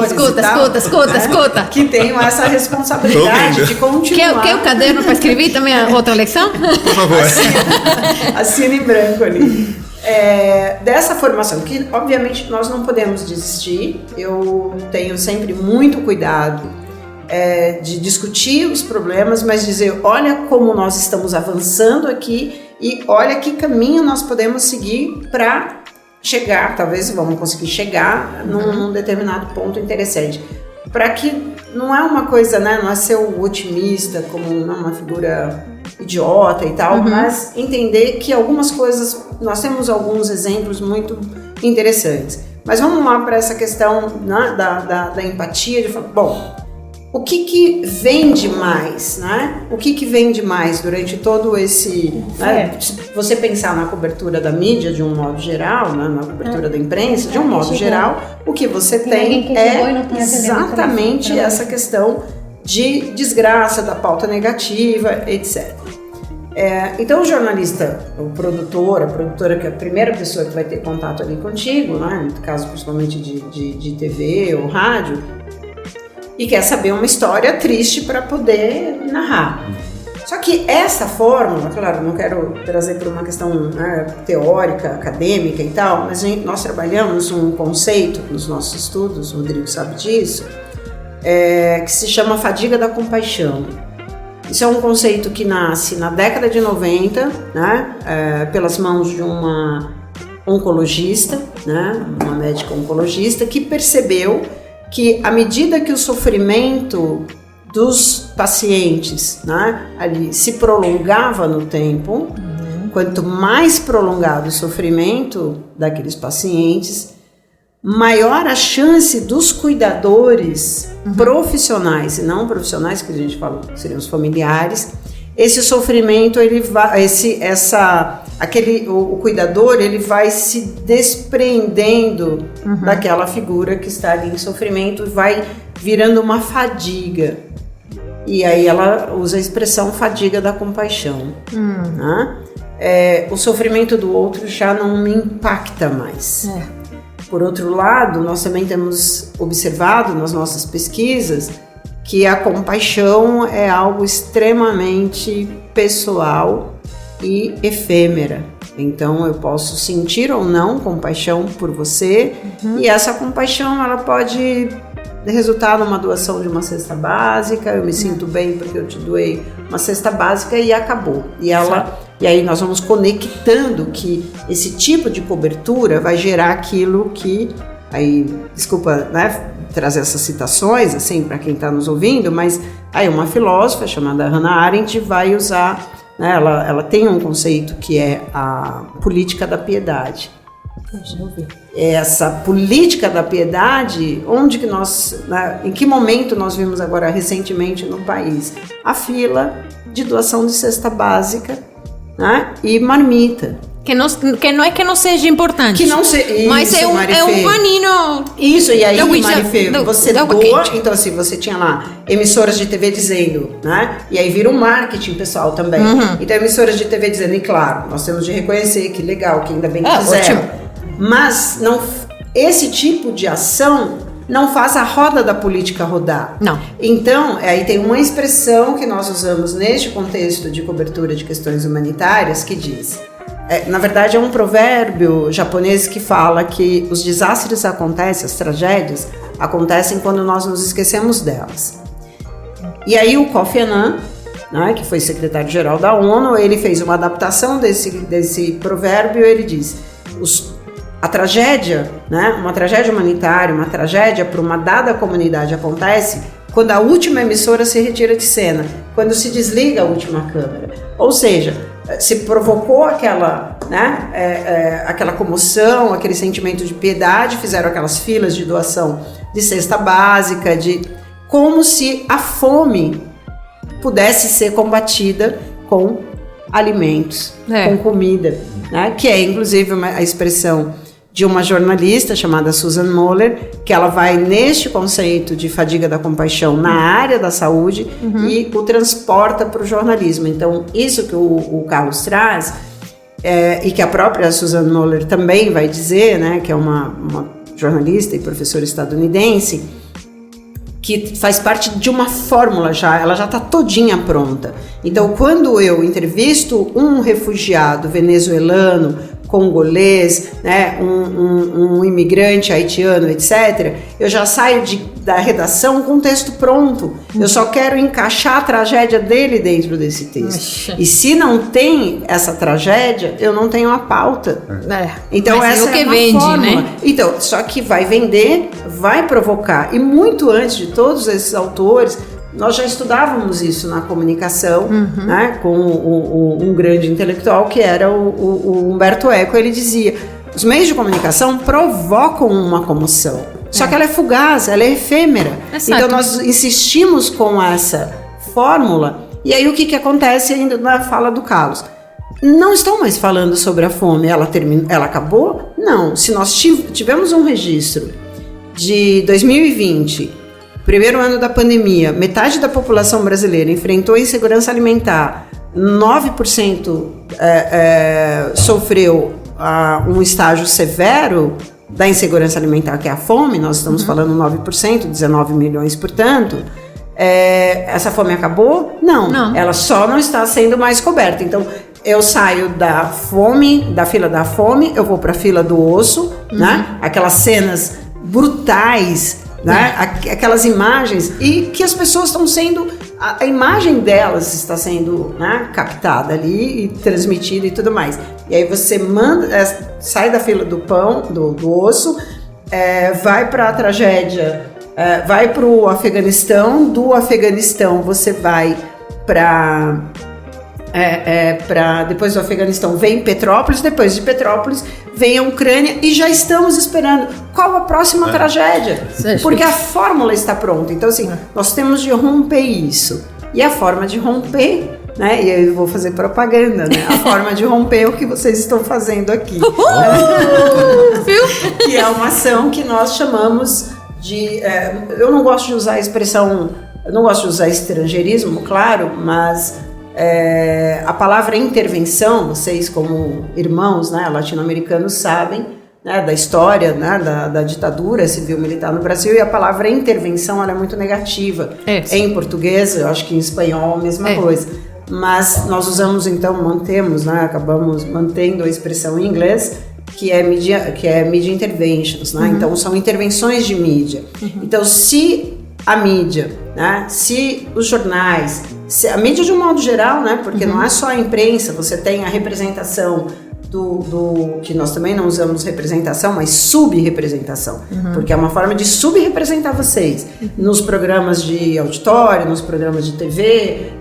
escuta. Que tenham essa responsabilidade de continuar. Quer o caderno para escrever também a outra lição? Por favor. Assina em branco ali. Dessa formação, que obviamente nós não podemos desistir. Eu tenho sempre muito cuidado de discutir os problemas, mas dizer, olha como nós estamos avançando aqui e olha que caminho nós podemos seguir para chegar, talvez vamos conseguir chegar num determinado ponto interessante. Para que não é uma coisa, né, não é ser o otimista como uma figura idiota e tal, mas entender que algumas coisas, nós temos alguns exemplos muito interessantes. Mas vamos lá para essa questão, né, da empatia, de falar, bom, o que vende mais, né? O que vende mais durante todo esse... Né, se você pensar na cobertura da mídia de um modo geral, né, na cobertura da imprensa de um modo geral, o que você tem é exatamente essa questão de desgraça, da pauta negativa, etc. Então o jornalista, o produtor, a produtora, que é a primeira pessoa que vai ter contato ali contigo, né, no caso principalmente de TV ou rádio, e quer saber uma história triste para poder narrar. Só que essa fórmula, claro, não quero trazer por uma questão, né, teórica, acadêmica e tal, mas nós trabalhamos um conceito nos nossos estudos, o Rodrigo sabe disso, que se chama fadiga da compaixão. Isso é um conceito que nasce na década de 90, né, pelas mãos de uma oncologista, né, uma médica oncologista, que percebeu que à medida que o sofrimento dos pacientes, né, ali se prolongava no tempo, quanto mais prolongado o sofrimento daqueles pacientes, maior a chance dos cuidadores profissionais e não profissionais, que a gente fala que seriam os familiares, esse sofrimento, ele vai, o cuidador, ele vai se despreendendo daquela figura que está ali em sofrimento, vai virando uma fadiga. E aí ela usa a expressão fadiga da compaixão. Né? O sofrimento do outro já não me impacta mais. Por outro lado, nós também temos observado nas nossas pesquisas que a compaixão é algo extremamente pessoal e efêmera. Então eu posso sentir ou não compaixão por você, e essa compaixão ela pode resultar numa doação de uma cesta básica. Eu me sinto bem porque eu te doei uma cesta básica e acabou. E aí nós vamos conectando que esse tipo de cobertura vai gerar aquilo que, aí, desculpa, né, trazer essas citações assim para quem está nos ouvindo, mas aí uma filósofa chamada Hannah Arendt vai usar, né, ela tem um conceito que é a política da piedade. Essa política da piedade, onde que nós, né, em que momento nós vimos agora recentemente no país? A fila de doação de cesta básica, né, e marmita. Que não é que não seja importante. Que não seja. Mas é um paninho. Isso, e aí, Marifê, você doa. Então, assim, você tinha lá emissoras de TV dizendo, né? E aí vira um marketing pessoal também. Então, emissoras de TV dizendo, e claro, nós temos de reconhecer que legal, que ainda bem que fizeram. Ótimo. Mas não, esse tipo de ação não faz a roda da política rodar. Não. Então, aí tem uma expressão que nós usamos neste contexto de cobertura de questões humanitárias que diz... na verdade, é um provérbio japonês que fala que os desastres acontecem, as tragédias acontecem quando nós nos esquecemos delas. E aí o Kofi Annan, né, que foi secretário-geral da ONU, ele fez uma adaptação desse provérbio. Ele diz: a tragédia, né, uma tragédia humanitária, uma tragédia para uma dada comunidade acontece quando a última emissora se retira de cena, quando se desliga a última câmera. Ou seja, se provocou aquela, né, aquela comoção, aquele sentimento de piedade, fizeram aquelas filas de doação de cesta básica, como se a fome pudesse ser combatida com alimentos, com comida, né, que é inclusive a expressão de uma jornalista chamada Susan Moller, que ela vai neste conceito de fadiga da compaixão na área da saúde e o transporta para o jornalismo. Então, isso que o Carlos traz, e que a própria Susan Moller também vai dizer, né, que é uma jornalista e professora estadunidense, que faz parte de uma fórmula ela já está todinha pronta. Então, quando eu entrevisto um refugiado venezuelano, congolês, né, um imigrante haitiano, etc., eu já saio da redação com o texto pronto. Eu só quero encaixar a tragédia dele dentro desse texto. E se não tem essa tragédia, eu não tenho a pauta. Então mas essa é o que é uma vende, fórmula. né? Então, só que vai vender, vai provocar. E muito antes de todos esses autores, nós já estudávamos isso na comunicação, né, com um grande intelectual que era o Humberto Eco. Ele dizia: os meios de comunicação provocam uma comoção, só que ela é fugaz, ela é efêmera. Exato. Então nós insistimos com essa fórmula, e aí o que acontece ainda na fala do Carlos? Não estão mais falando sobre a fome. Ela acabou? Não. Se nós tivemos um registro de 2020, primeiro ano da pandemia, metade da população brasileira enfrentou insegurança alimentar, 9% sofreu um estágio severo da insegurança alimentar, que é a fome. Nós estamos falando 9%, 19 milhões, portanto. Essa fome acabou? Não. Ela só não está sendo mais coberta. Então, eu saio da fome, da fila da fome, eu vou para a fila do osso, né? Aquelas cenas brutais, né? Aquelas imagens, e que as pessoas estão sendo, a imagem delas está sendo, né, captada ali e transmitida e tudo mais. E aí você sai da fila do pão, do osso, vai para a tragédia, vai para o Afeganistão, do Afeganistão você vai para depois do Afeganistão vem Petrópolis, depois de Petrópolis vem a Ucrânia, e já estamos esperando qual a próxima tragédia, porque a fórmula está pronta. Então, assim, nós temos de romper isso, e a forma de romper, né, e eu vou fazer propaganda, né, a forma de romper é o que vocês estão fazendo aqui, que é uma ação que nós chamamos de, eu não gosto de usar a expressão, eu não gosto de usar estrangeirismo, claro, mas a palavra intervenção, vocês como irmãos, né, latino-americanos sabem, né, da história, né, da ditadura civil-militar no Brasil, e a palavra intervenção ela é muito negativa. Em português, eu acho que em espanhol a mesma coisa. mas nós usamos então, mantemos, né, acabamos mantendo a expressão em inglês, que é media interventions, né? Então são intervenções de mídia. Então se a mídia, né, se os jornais, se a mídia de um modo geral, né, porque não é só a imprensa, você tem a representação do que nós também não usamos representação, mas subrepresentação, porque é uma forma de subrepresentar vocês nos programas de auditório, nos programas de TV,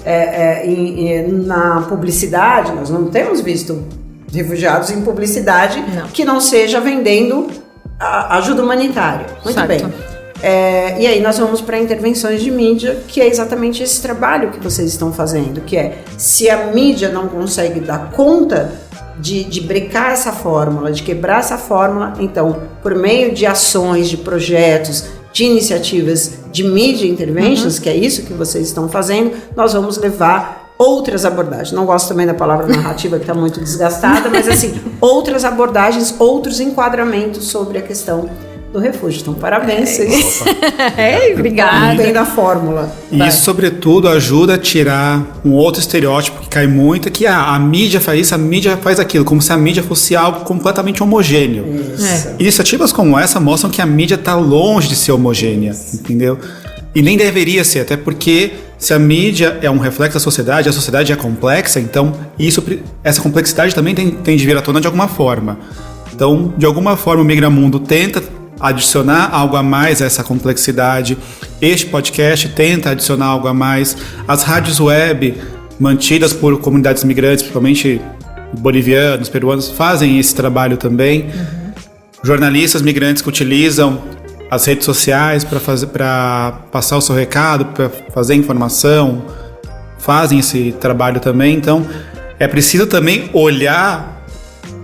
na publicidade. Nós não temos visto refugiados em publicidade que não seja vendendo ajuda humanitária. Muito certo. bem. E aí nós vamos para intervenções de mídia, que é exatamente esse trabalho que vocês estão fazendo, que é, se a mídia não consegue dar conta de brecar essa fórmula, de quebrar essa fórmula, então, por meio de ações, de projetos, de iniciativas de media interventions, que é isso que vocês estão fazendo, nós vamos levar outras abordagens. Não gosto também da palavra narrativa, que está muito desgastada, mas assim, outras abordagens, outros enquadramentos sobre a questão do refúgio. Então, parabéns. Obrigada. Bem da fórmula. E isso, sobretudo, ajuda a tirar um outro estereótipo que cai muito, que a mídia faz isso, a mídia faz aquilo, como se a mídia fosse algo completamente homogêneo. Iniciativas como essa mostram que a mídia está longe de ser homogênea, entendeu? E nem deveria ser, até porque se a mídia é um reflexo da sociedade, a sociedade é complexa, então essa complexidade também tem de vir à tona de alguma forma. Então, de alguma forma, o Migramundo tenta adicionar algo a mais a essa complexidade. Este podcast tenta adicionar algo a mais. As rádios web, mantidas por comunidades migrantes, principalmente bolivianos, peruanos, fazem esse trabalho também. Jornalistas migrantes que utilizam as redes sociais para passar o seu recado, para fazer informação, fazem esse trabalho também. Então, é preciso também olhar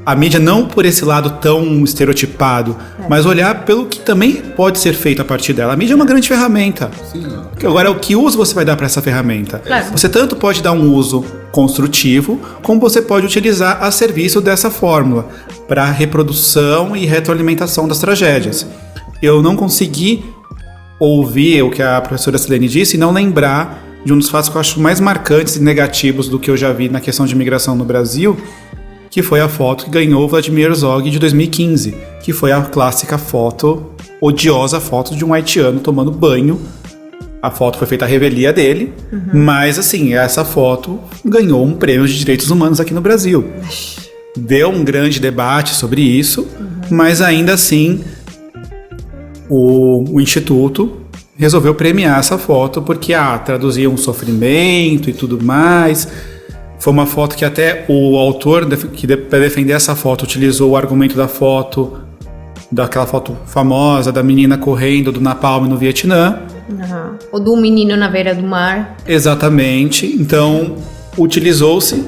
a mídia não por esse lado tão estereotipado, mas olhar pelo que também pode ser feito a partir dela. A mídia é uma grande ferramenta. Agora, o que uso você vai dar para essa ferramenta? Claro. Você tanto pode dar um uso construtivo, como você pode utilizar a serviço dessa fórmula para reprodução e retroalimentação das tragédias. Eu não consegui ouvir o que a professora Silene disse e não lembrar de um dos fatos que eu acho mais marcantes e negativos do que eu já vi na questão de imigração no Brasil, que foi a foto que ganhou o Vladimir Herzog de 2015, que foi a clássica foto, odiosa foto de um haitiano tomando banho. A foto foi feita à revelia dele, mas assim, essa foto ganhou um prêmio de direitos humanos aqui no Brasil. Deu um grande debate sobre isso, mas ainda assim o Instituto resolveu premiar essa foto porque traduzia um sofrimento e tudo mais. Foi uma foto que até o autor, para defender essa foto, utilizou o argumento da foto, daquela foto famosa da menina correndo do napalm no Vietnã. Ou do menino na beira do mar. Exatamente. Então, utilizou-se,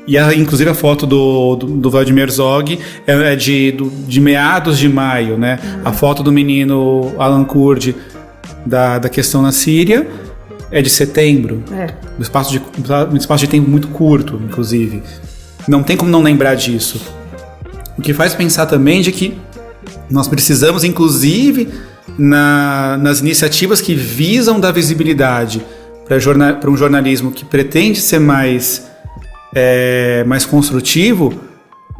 e inclusive a foto do Vladimir Herzog é de meados de maio, né? A foto do menino Alan Kurd da questão na Síria é de setembro. Um espaço de tempo muito curto, inclusive. Não tem como não lembrar disso. O que faz pensar também de que nós precisamos, inclusive, nas iniciativas que visam dar visibilidade para um jornalismo que pretende ser mais construtivo,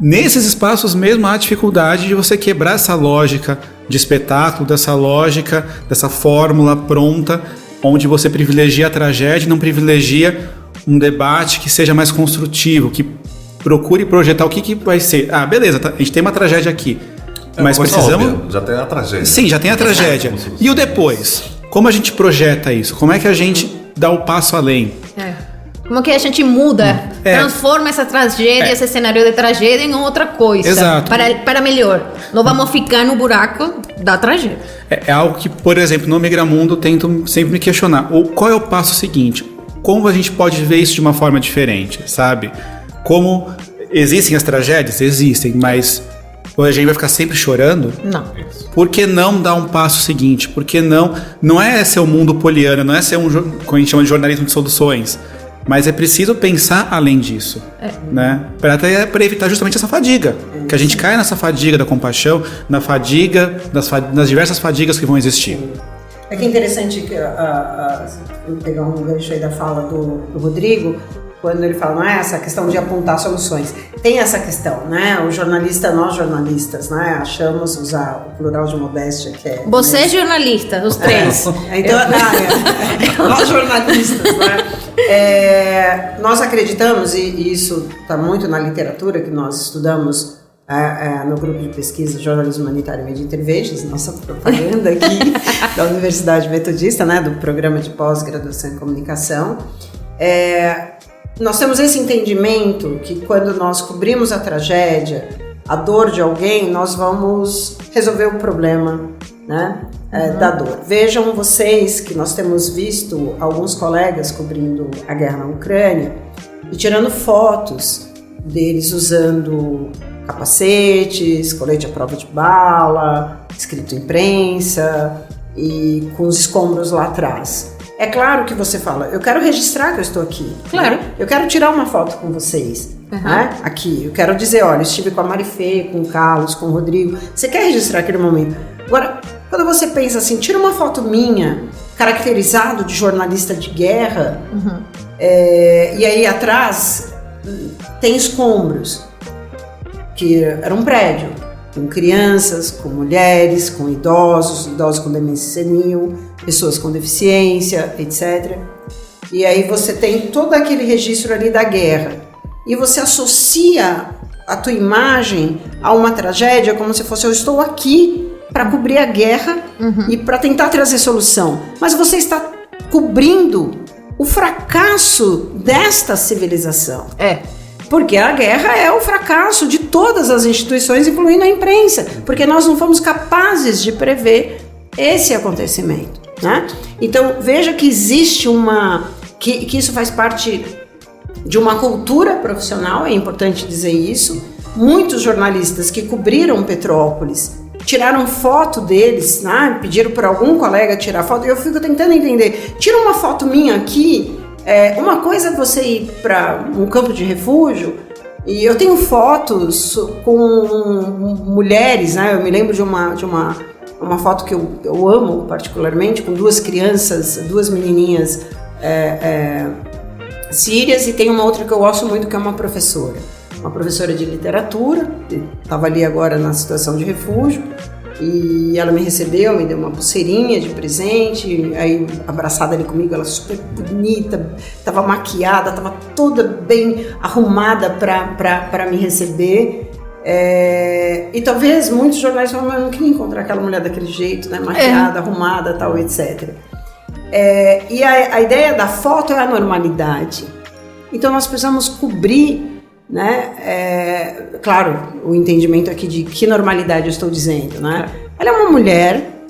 nesses espaços mesmo há dificuldade de você quebrar essa lógica de espetáculo, dessa fórmula pronta, onde você privilegia a tragédia e não privilegia um debate que seja mais construtivo, que procure projetar o que vai ser. Beleza, a gente tem uma tragédia aqui, mas precisamos... Óbvio, já tem a tragédia. Sim, já tem a tragédia. E o depois? Como a gente projeta isso? Como é que a gente dá o passo além? Como que a gente muda, transforma essa tragédia, esse cenário de tragédia em outra coisa. Exato. Para melhor. Não vamos ficar no buraco da tragédia. É algo que, por exemplo, no Migramundo tento sempre me questionar. Qual é o passo seguinte? Como a gente pode ver isso de uma forma diferente, sabe? Como existem as tragédias? Existem, mas a gente vai ficar sempre chorando? Não. Por que não dar um passo seguinte? Por que não? Não é ser um mundo poliana, não é ser como a gente chama de jornalismo de soluções. Mas é preciso pensar além disso, né? Para evitar justamente essa fadiga. Que a gente cai nessa fadiga da compaixão, na fadiga, nas diversas fadigas que vão existir. É que é interessante que, vou pegar um gancho aí da fala do Rodrigo, quando ele fala, não é essa questão de apontar soluções. Tem essa questão, né? O jornalista, nós jornalistas, né? Achamos usar o plural de modéstia, que é... Você é jornalista, os três. Então, nós jornalistas, né? Nós acreditamos, e isso está muito na literatura que nós estudamos no grupo de pesquisa Jornalismo Humanitário e Media Interventions, nossa propaganda aqui da Universidade Metodista, né? Do programa de pós-graduação em comunicação. Nós temos esse entendimento que quando nós cobrimos a tragédia, a dor de alguém, nós vamos resolver o problema, né, da dor. Vejam vocês que nós temos visto alguns colegas cobrindo a guerra na Ucrânia e tirando fotos deles usando capacetes, colete à prova de bala, escrito imprensa e com os escombros lá atrás. É claro que você fala, eu quero registrar que eu estou aqui. Claro. Né? Eu quero tirar uma foto com vocês. Né? Aqui. Eu quero dizer, olha, estive com a Marifê, com o Carlos, com o Rodrigo. Você quer registrar aquele momento. Agora, quando você pensa assim, tira uma foto minha, caracterizado de jornalista de guerra, e aí atrás tem escombros, que era um prédio, com crianças, com mulheres, com idosos com demência senil, pessoas com deficiência, etc. E aí você tem todo aquele registro ali da guerra. E você associa a tua imagem a uma tragédia como se fosse, eu estou aqui para cobrir a guerra e para tentar trazer solução. Mas você está cobrindo o fracasso desta civilização. Porque a guerra é o fracasso de todas as instituições, incluindo a imprensa, porque nós não fomos capazes de prever esse acontecimento, né? Então, veja que existe que isso faz parte de uma cultura profissional, é importante dizer isso. Muitos jornalistas que cobriram Petrópolis tiraram foto deles, né? Pediram para algum colega tirar foto, e eu fico tentando entender, tira uma foto minha aqui. Uma coisa é você ir para um campo de refúgio, e eu tenho fotos com mulheres, né? Eu me lembro de uma foto que eu amo particularmente, com duas crianças, duas menininhas sírias, e tem uma outra que eu gosto muito, que é uma professora de literatura, estava ali agora na situação de refúgio, e ela me recebeu, me deu uma pulseirinha de presente, aí abraçada ali comigo, ela super bonita, estava maquiada, estava toda bem arrumada para me receber. E talvez muitos jornais falam, mas eu não queria encontrar aquela mulher daquele jeito, né, maquiada, arrumada, tal, etc. E a ideia da foto é a normalidade. Então nós precisamos cobrir, né? Claro, o entendimento aqui de que normalidade eu estou dizendo, né? Ela é uma mulher,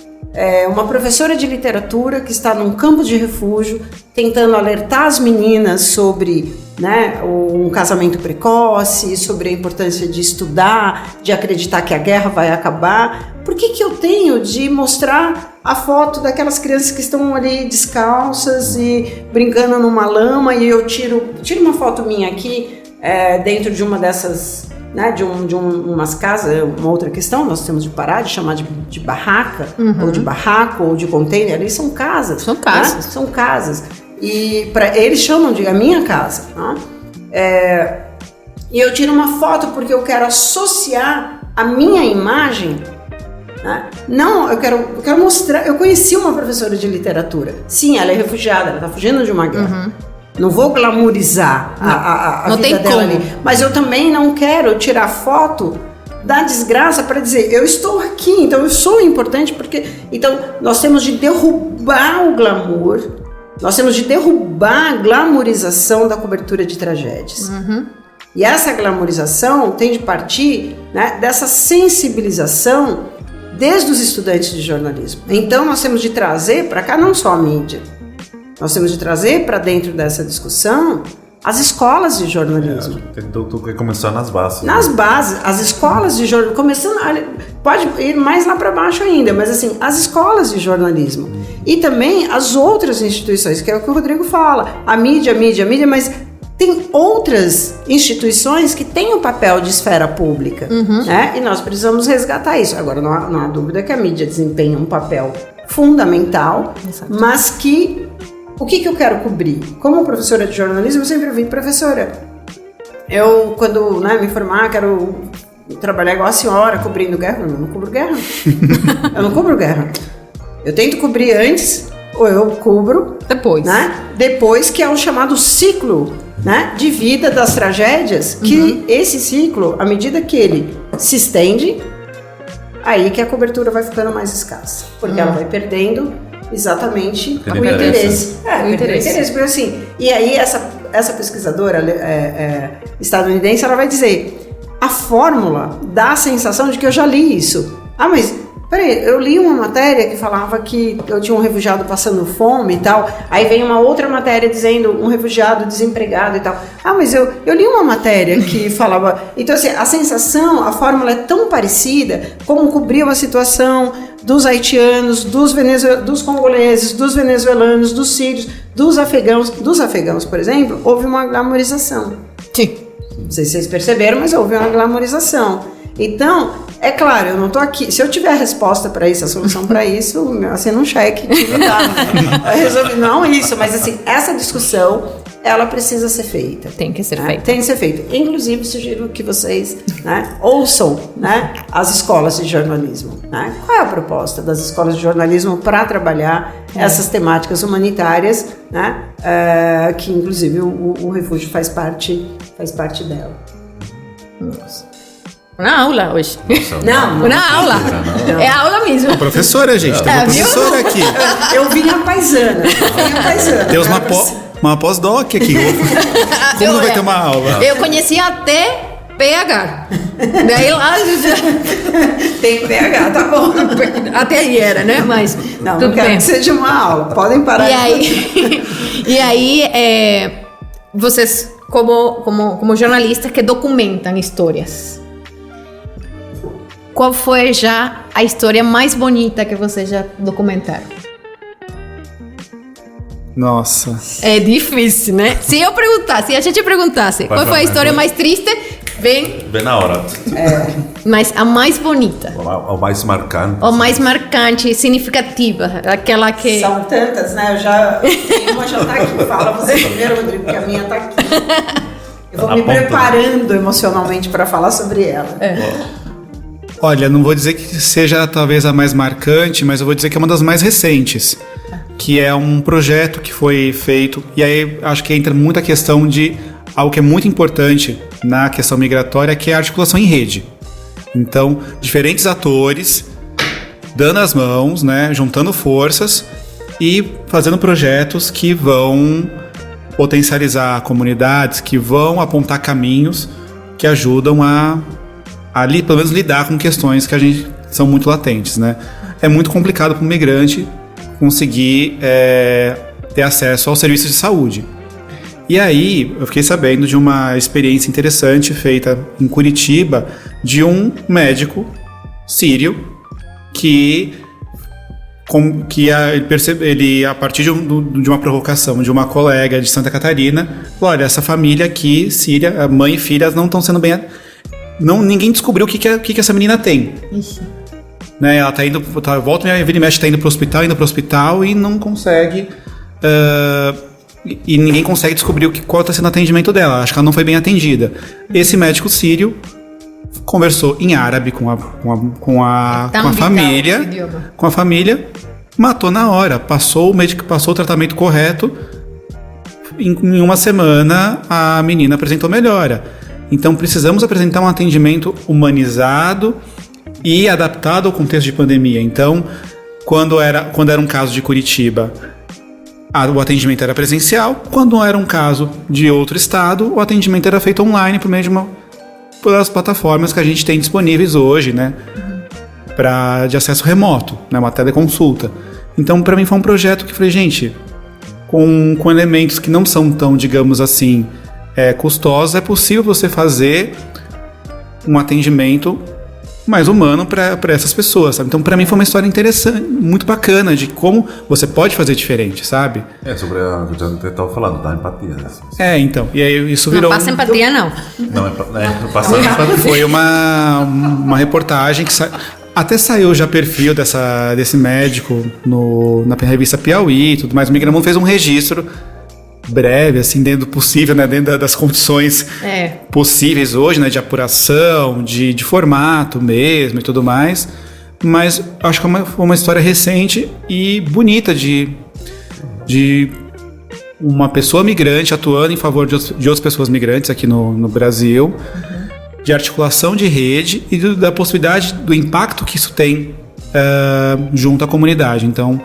uma professora de literatura que está num campo de refúgio tentando alertar as meninas sobre, né, um casamento precoce, sobre a importância de estudar, de acreditar que a guerra vai acabar. Por que eu tenho de mostrar a foto daquelas crianças que estão ali descalças e brincando numa lama, e eu tiro uma foto minha aqui dentro de uma dessas, né, de umas casas? Uma outra questão, nós temos de parar de chamar de barraca, ou de barraco, ou de container. Ali são casas. São casas. Né? São casas. E eles chamam de a minha casa. Né? E eu tiro uma foto porque eu quero associar a minha imagem. Né? Não, eu quero mostrar. Eu conheci uma professora de literatura. Sim, ela é refugiada, ela está fugindo de uma guerra. Não vou glamourizar a vida dela ali. Mas eu também não quero tirar foto da desgraça para dizer, eu estou aqui, então eu sou importante, porque... Então, nós temos de derrubar o glamour, nós temos de derrubar a glamourização da cobertura de tragédias. E essa glamourização tem de partir, né, dessa sensibilização desde os estudantes de jornalismo. Então, nós temos de trazer para cá não só a mídia, nós temos de trazer para dentro dessa discussão as escolas de jornalismo. Tem que começar nas bases. Nas bases, as escolas de jornalismo, pode ir mais lá para baixo ainda, mas assim, as escolas de jornalismo. E também as outras instituições, que é o que o Rodrigo fala, a mídia, mas tem outras instituições que têm o papel de esfera pública, né? E nós precisamos resgatar isso. Agora, não há dúvida que a mídia desempenha um papel fundamental, mas que o que eu quero cobrir? Como professora de jornalismo, eu sempre ouvi, professora, eu quando me formar, quero trabalhar igual a senhora, cobrindo guerra. Eu não cubro guerra. Eu não cubro guerra. Eu tento cobrir antes, ou eu cubro depois. Depois, que é o chamado ciclo, de vida das tragédias, que esse ciclo, à medida que ele se estende, aí que a cobertura vai ficando mais escassa. Porque ela vai perdendo exatamente o interesse. O interesse. Porque assim, e aí essa pesquisadora estadunidense, ela vai dizer, a fórmula dá a sensação de que eu já li isso. Mas peraí, eu li uma matéria que falava que eu tinha um refugiado passando fome e tal, aí vem uma outra matéria dizendo um refugiado desempregado e tal. Mas eu li uma matéria que falava... Então, assim, a sensação, a fórmula é tão parecida como cobriu a situação dos haitianos, dos congoleses, dos venezuelanos, dos sírios, dos afegãos. Dos afegãos, por exemplo, houve uma glamorização. Sim. Não sei se vocês perceberam, mas houve uma glamorização. Então, é claro, eu não estou aqui. Se eu tiver a resposta para isso, a solução para isso, assina um cheque. Não isso, mas assim, essa discussão, ela precisa ser feita. Tem que ser feita. Tem que ser feita. Inclusive, sugiro que vocês ouçam as escolas de jornalismo. Qual é a proposta das escolas de jornalismo para trabalhar essas temáticas humanitárias, que inclusive o refúgio faz parte dela. Nossa. Na aula hoje. Não. Na aula. É aula mesmo. Professora, gente. Tem uma professora aqui. Eu vim a paisana. Temos uma pós-doc aqui. Como não vai ter uma aula? Eu conheci até PH. Daí lá... Tem PH, tá bom. Até aí era, né? Mas não tudo quero bem. que seja uma aula. Podem parar. E aí vocês, como jornalistas que documentam histórias, qual foi já a história mais bonita que vocês já documentaram? Nossa. É difícil, né? Se a gente perguntasse qual foi a história mais triste, vem na hora. Mas a mais bonita. O mais marcante. O mais marcante, significativa. Aquela que... São tantas, né? Uma já tá aqui. Fala você primeiro, Rodrigo, porque a minha tá aqui. Eu vou me preparando emocionalmente para falar sobre ela. Olha, não vou dizer que seja talvez a mais marcante, mas eu vou dizer que é uma das mais recentes, que é um projeto que foi feito, e aí acho que entra muita questão de algo que é muito importante na questão migratória, que é a articulação em rede. Então, diferentes atores dando as mãos, juntando forças e fazendo projetos que vão potencializar comunidades, que vão apontar caminhos que ajudam a pelo menos lidar com questões que a gente são muito latentes, É muito complicado para o migrante conseguir ter acesso aos serviços de saúde. E aí eu fiquei sabendo de uma experiência interessante feita em Curitiba de um médico sírio que ele, a partir de uma provocação de uma colega de Santa Catarina, falou, olha, essa família aqui, síria, a mãe e filhas não estão sendo bem... ninguém descobriu o que essa menina tem. Isso. Ela tá indo, volta e vira e mexe, tá indo pro hospital e não consegue... e ninguém consegue descobrir qual está sendo o atendimento dela. Acho que ela não foi bem atendida. Esse médico sírio conversou em árabe com a família, matou na hora, passou o tratamento correto. Em uma semana a menina apresentou melhora. Então precisamos apresentar um atendimento humanizado e adaptado ao contexto de pandemia. Então, quando era um caso de Curitiba, o atendimento era presencial. Quando era um caso de outro estado, o atendimento era feito online por meio pelas plataformas que a gente tem disponíveis hoje, de acesso remoto, uma teleconsulta. Então, para mim foi um projeto que falei, gente, com elementos que não são tão, digamos assim, custosos, é possível você fazer um atendimento mais humano para essas pessoas, sabe? Então, para mim foi uma história interessante, muito bacana, de como você pode fazer diferente, sabe? Sobre a que a gente estava falando, da empatia. Então, e aí isso virou... Não passa empatia, não. Não passa empatia. Foi uma reportagem que Até saiu já perfil desse médico na revista Piauí e tudo mais. O Migramundo fez um registro breve, assim, dentro do possível, né? Dentro das condições possíveis hoje, né? De apuração, de formato mesmo e tudo mais. Mas acho que foi uma história recente e bonita de uma pessoa migrante atuando em favor de outras pessoas migrantes aqui no Brasil, de articulação de rede e da possibilidade do impacto que isso tem junto à comunidade. Então,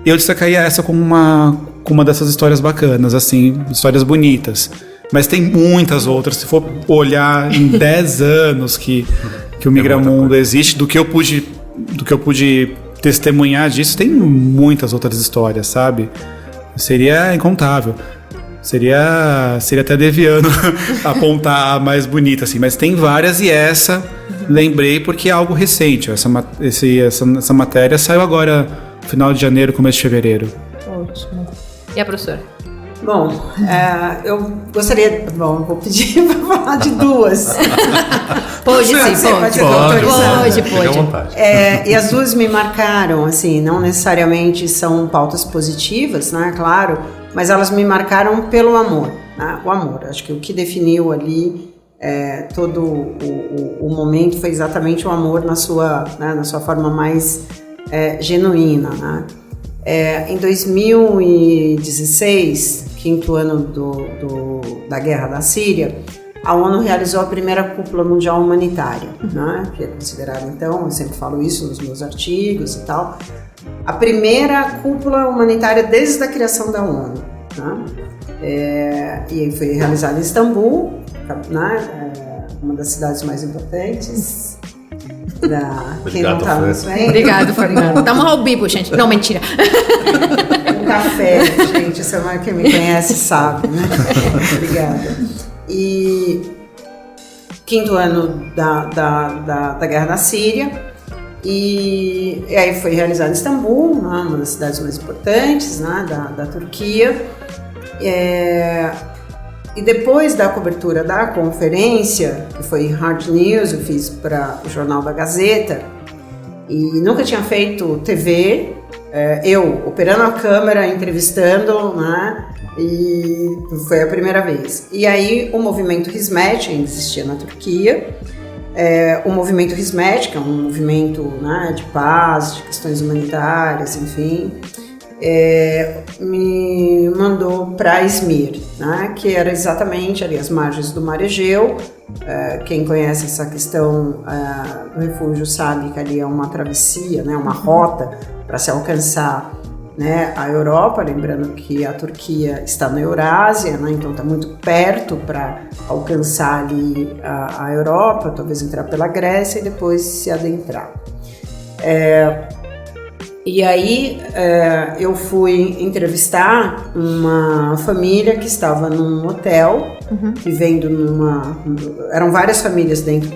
eu destacaria essa como uma dessas histórias bacanas, assim, histórias bonitas. Mas tem muitas outras. Se for olhar em 10 anos que o Migramundo existe, do que eu pude testemunhar disso, tem muitas outras histórias, sabe? Seria incontável. Seria até deviano apontar a mais bonita, assim. Mas tem várias e essa lembrei porque é algo recente. Essa matéria saiu agora no final de janeiro, começo de fevereiro. Ótimo. E a professora? Bom, eu gostaria... Bom, vou pedir para falar de duas. Pode sim, pode. Fica à vontade. E as duas me marcaram, assim, não necessariamente são pautas positivas, né, claro, mas elas me marcaram pelo amor, né? O amor. Acho que o que definiu ali todo o momento foi exatamente o amor na sua forma mais genuína, né? Em 2016, quinto ano da guerra da Síria, a ONU realizou a primeira cúpula mundial humanitária, né? Que é considerada, então, eu sempre falo isso nos meus artigos e tal, a primeira cúpula humanitária desde a criação da ONU, né? E foi realizada em Istambul, né? Uma das cidades mais importantes. Quem não tá nos vendo. Obrigado, Fernando. Dá uma ao bibo, gente. Não, mentira. Um café, gente. Quem me conhece sabe, né? Obrigada. E quinto ano da guerra na Síria. E aí foi realizado em Istambul, uma das cidades mais importantes, né, da Turquia. E depois da cobertura da conferência, que foi Hard News, eu fiz para o Jornal da Gazeta, e nunca tinha feito TV, eu operando a câmera, entrevistando, né, e foi a primeira vez. E aí o movimento Hizmet ainda existia na Turquia, o movimento Hizmet, que é um movimento, né, de paz, de questões humanitárias, enfim, me mandou para Izmir, né, que era exatamente ali as margens do Mar Egeu. Quem conhece essa questão do refúgio sabe que ali é uma travessia, né, uma rota para se alcançar, né, a Europa, lembrando que a Turquia está na Eurásia, né, então está muito perto para alcançar ali a Europa, talvez entrar pela Grécia e depois se adentrar. E aí eu fui entrevistar uma família que estava num hotel, vivendo eram várias famílias dentro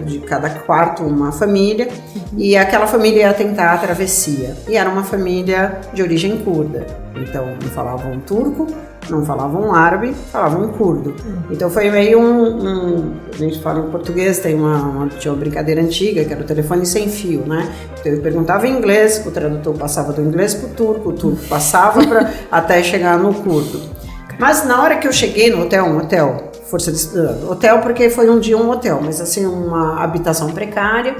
de cada quarto uma família, e aquela família ia tentar a travessia. E era uma família de origem curda, então não falavam turco, não falavam árabe, falavam curdo. Então foi meio a gente fala em português, tinha uma brincadeira antiga, que era o telefone sem fio, né? Então eu perguntava em inglês, o tradutor passava do inglês pro turco, o turco passava até chegar no curdo. Mas na hora que eu cheguei no hotel, hotel porque foi um dia um hotel, mas assim, uma habitação precária.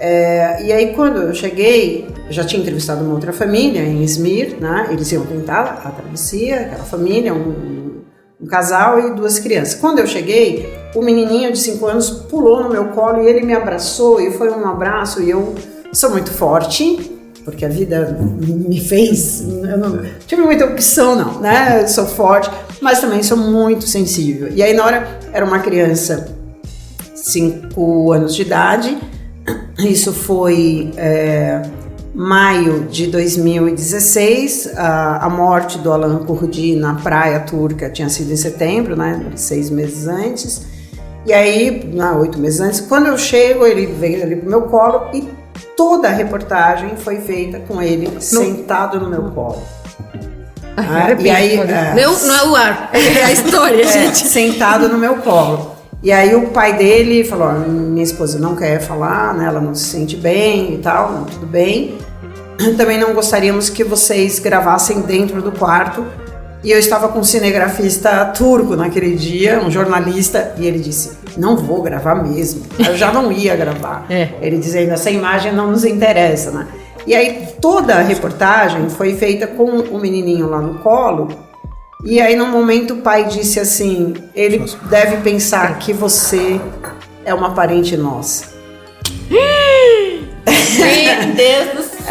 E aí quando eu cheguei, já tinha entrevistado uma outra família em Izmir, né? Eles iam tentar a travessia, aquela família, um casal e duas crianças. Quando eu cheguei, o menininho de 5 anos pulou no meu colo e ele me abraçou, e foi um abraço, e eu sou muito forte, porque a vida me fez, eu não tive muita opção não, né? Eu sou forte, mas também sou muito sensível. E aí na hora, era uma criança 5 anos de idade. Isso foi maio de 2016, a morte do Alan Kurdi na praia turca tinha sido em setembro, né, 6 meses antes, e aí, 8 meses antes, quando eu chego, ele veio ali pro meu colo e toda a reportagem foi feita com ele sentado no meu colo. E aí, não é o ar, é a história, gente. Sentado no meu colo. E aí o pai dele falou, minha esposa não quer falar, né? Ela não se sente bem e tal, não, tudo bem. Também não gostaríamos que vocês gravassem dentro do quarto. E eu estava com um cinegrafista turco naquele dia, um jornalista, e ele disse, não vou gravar mesmo. Eu já não ia gravar. Ele dizendo, essa imagem não nos interessa, né? E aí toda a reportagem foi feita com o menininho lá no colo. E aí num momento o pai disse assim, ele deve pensar que você é uma parente nossa. Meu Deus do céu.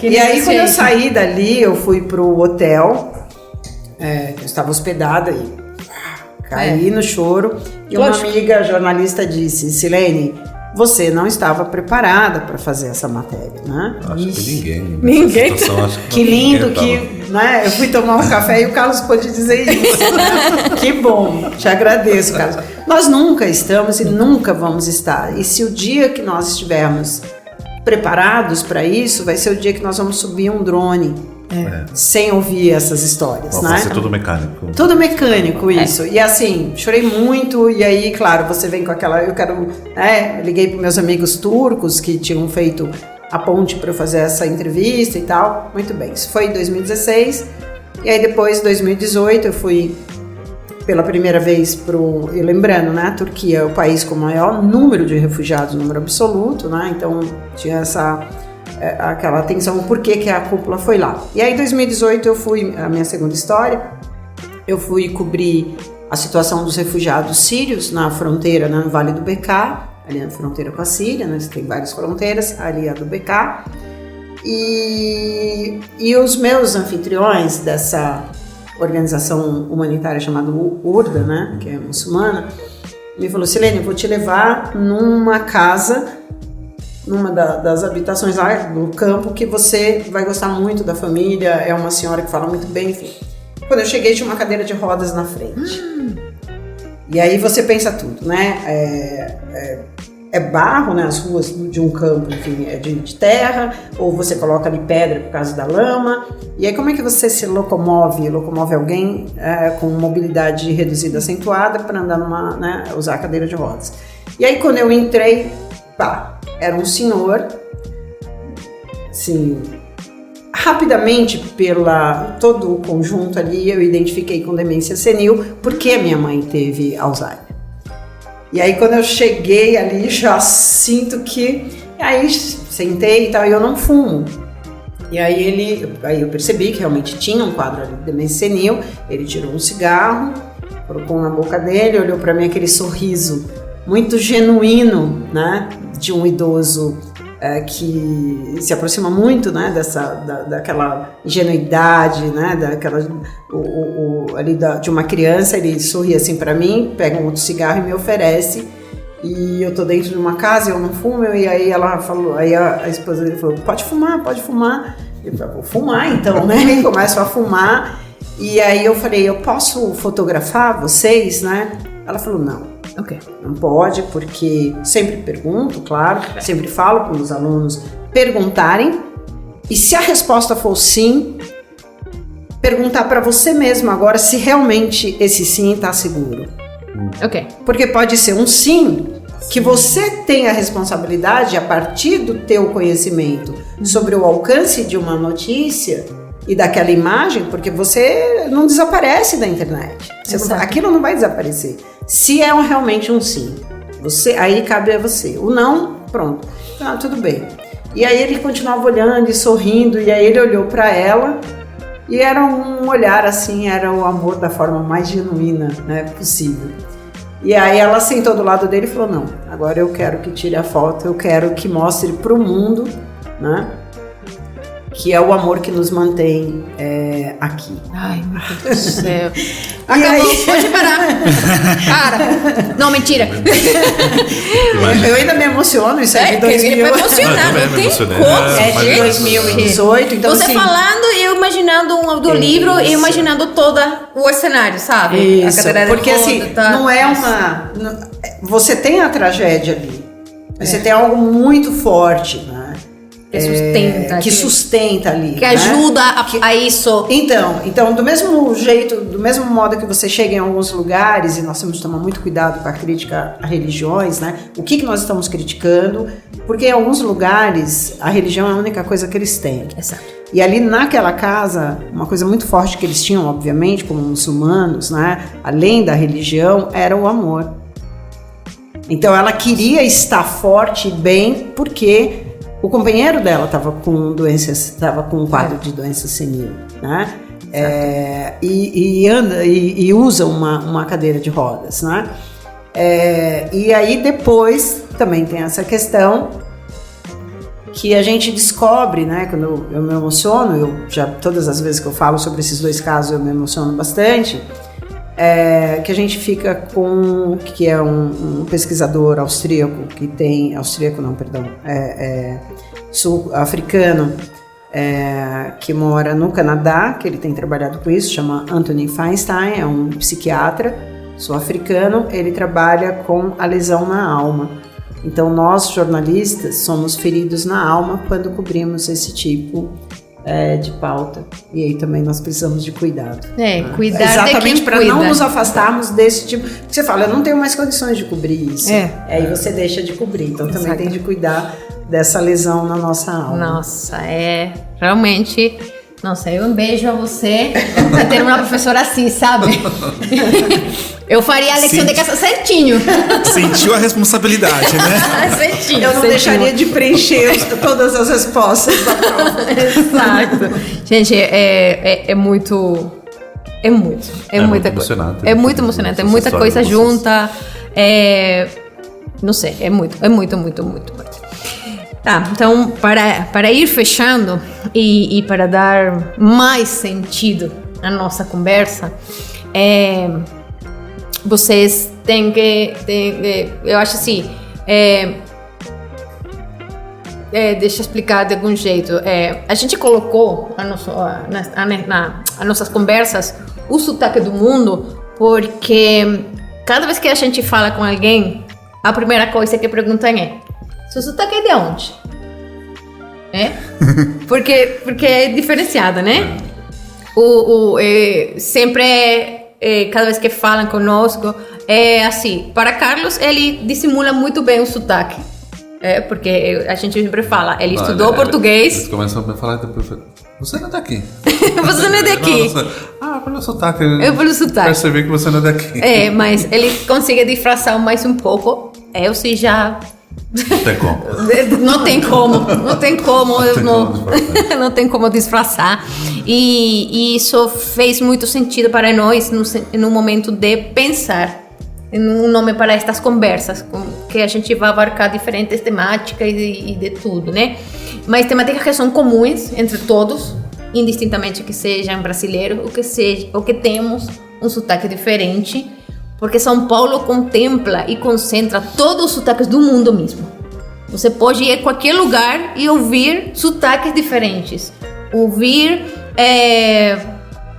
E aí quando eu saí dali, eu fui pro hotel, que eu estava hospedada e caí no choro. E uma amiga jornalista disse, Silene, você não estava preparada para fazer essa matéria, né? Acho que Ninguém. Que lindo que, né? Eu fui tomar um café e o Carlos pôde dizer isso. Né? Que bom, te agradeço, Carlos. Nós nunca estamos e nunca vamos estar. E se o dia que nós estivermos preparados para isso, vai ser o dia que nós vamos subir um drone sem ouvir essas histórias, vai né? ser tudo mecânico. Tudo mecânico, isso. E assim, chorei muito, e aí, claro, você vem com aquela... Eu liguei para meus amigos turcos que tinham feito a ponte para eu fazer essa entrevista e tal. Muito bem, isso foi em 2016. E aí depois, em 2018, eu fui pela primeira vez e lembrando, né, a Turquia é o país com o maior número de refugiados, número absoluto, né? Então tinha aquela atenção, o porquê que a cúpula foi lá. E aí em 2018 eu fui, a minha segunda história, eu fui cobrir a situação dos refugiados sírios na fronteira, no Vale do Bekaa, ali na fronteira com a Síria, né? Tem várias fronteiras, ali a do Bekaa. E os meus anfitriões dessa organização humanitária chamada URDA, né, que é muçulmana, me falou, Silene, eu vou te levar numa casa, numa das habitações lá do campo, que você vai gostar muito da família, é uma senhora que fala muito bem, enfim. Quando eu cheguei, tinha uma cadeira de rodas na frente. E aí você pensa tudo, né? É barro, né? As ruas de um campo, enfim, é de terra, ou você coloca ali pedra por causa da lama. E aí como é que você se locomove alguém com mobilidade reduzida acentuada para andar usar a cadeira de rodas? E aí quando eu entrei, era um senhor, assim, rapidamente todo o conjunto ali eu identifiquei com demência senil, porque a minha mãe teve Alzheimer. E aí quando eu cheguei ali, já sinto que... Aí sentei e tal, e eu não fumo. E aí eu percebi que realmente tinha um quadro ali de demência senil. Ele tirou um cigarro, colocou na boca dele, olhou para mim aquele sorriso muito genuíno, né? De um idoso que se aproxima muito, né? Daquela ingenuidade, né? De uma criança. Ele sorri assim para mim, pega um outro cigarro e me oferece. E eu tô dentro de uma casa, eu não fumo, e aí ela falou, aí a esposa dele falou, pode fumar. Eu falei, vou fumar então, né? E começo a fumar. E aí eu falei, eu posso fotografar vocês, né? Ela falou, não. Ok. Não pode, porque sempre pergunto, claro, sempre falo para os alunos perguntarem, e se a resposta for sim, perguntar para você mesmo agora se realmente esse sim está seguro. Ok. Porque pode ser um sim que você tem a responsabilidade a partir do teu conhecimento sobre o alcance de uma notícia e daquela imagem, porque você não desaparece da internet. Aquilo não vai desaparecer. Se é realmente um sim, aí cabe a você. O não, pronto. Tudo bem. E aí ele continuava olhando e sorrindo, e aí ele olhou para ela, e era um olhar assim, era o amor da forma mais genuína, né, possível. E aí ela sentou do lado dele e falou, não, agora eu quero que tire a foto, eu quero que mostre para o mundo, né, que é o amor que nos mantém aqui. Ai, meu Deus do céu. Acabou, Aí... pode parar. Para. Não, mentira. Eu ainda me emociono, isso é de 2000. Ele vai emocionar, não tem como. É de 2018, então você assim, falando e eu imaginando do livro e imaginando todo o cenário, sabe? Isso, porque assim, não é uma... Você tem a tragédia ali, você tem algo muito forte, né? Que sustenta ali. Que ajuda a isso. Então, do mesmo jeito, do mesmo modo que você chega em alguns lugares, e nós temos que tomar muito cuidado com a crítica a religiões, né? O que nós estamos criticando? Porque em alguns lugares a religião é a única coisa que eles têm. Exato. E ali naquela casa, uma coisa muito forte que eles tinham, obviamente, como muçulmanos, né? Além da religião, era o amor. Então ela queria estar forte e bem porque o companheiro dela estava com um quadro de doença senil, né? E usa uma cadeira de rodas, né? E aí depois também tem essa questão que a gente descobre, né? Quando eu me emociono, todas as vezes que eu falo sobre esses dois casos eu me emociono bastante. Que a gente fica com que é um pesquisador austríaco sul-africano que mora no Canadá, que ele tem trabalhado com isso, chama Anthony Feinstein, é um psiquiatra sul-africano, ele trabalha com a lesão na alma. Então nós jornalistas somos feridos na alma quando cobrimos esse tipo de pauta. E aí também nós precisamos de cuidado. Cuidar exatamente para não nos afastarmos desse tipo. Porque você fala, eu não tenho mais condições de cobrir isso. Aí você deixa de cobrir. Então também tem de cuidar dessa lesão na nossa alma. Nossa, realmente. Nossa, eu um beijo a você por ter uma professora assim, sabe? Eu faria a lição de casa certinho. Sentiu a responsabilidade, né? Certinho. Eu não deixaria de preencher todas as respostas da prova. Exato. Gente, é muita coisa. Emocionante. É muito emocionante. É muita coisa junta. Não sei, é muito. Tá, então para ir fechando e para dar mais sentido à nossa conversa, vocês têm que eu acho assim, deixa eu explicar de algum jeito. A gente colocou nas nossas conversas o sotaque do mundo porque cada vez que a gente fala com alguém, a primeira coisa que perguntam seu sotaque é de onde? Porque é diferenciado, né? Sempre, cada vez que falam conosco, é assim. Para Carlos, ele dissimula muito bem o sotaque. Porque a gente sempre fala, ele estudou português. Eles começam a falar depois, você não é daqui. Você não é daqui. Pelo sotaque. Pelo sotaque. Percebi que você não é daqui. Mas ele consegue disfarçar mais um pouco. Eu sei já... Não tem como disfarçar. E isso fez muito sentido para nós no momento de pensar em um nome para estas conversas, que a gente vai abarcar diferentes temáticas e de tudo, né? Mas temáticas que são comuns entre todos, indistintamente que sejam brasileiros ou que temos um sotaque diferente. Porque São Paulo contempla e concentra todos os sotaques do mundo mesmo. Você pode ir a qualquer lugar e ouvir sotaques diferentes. Ouvir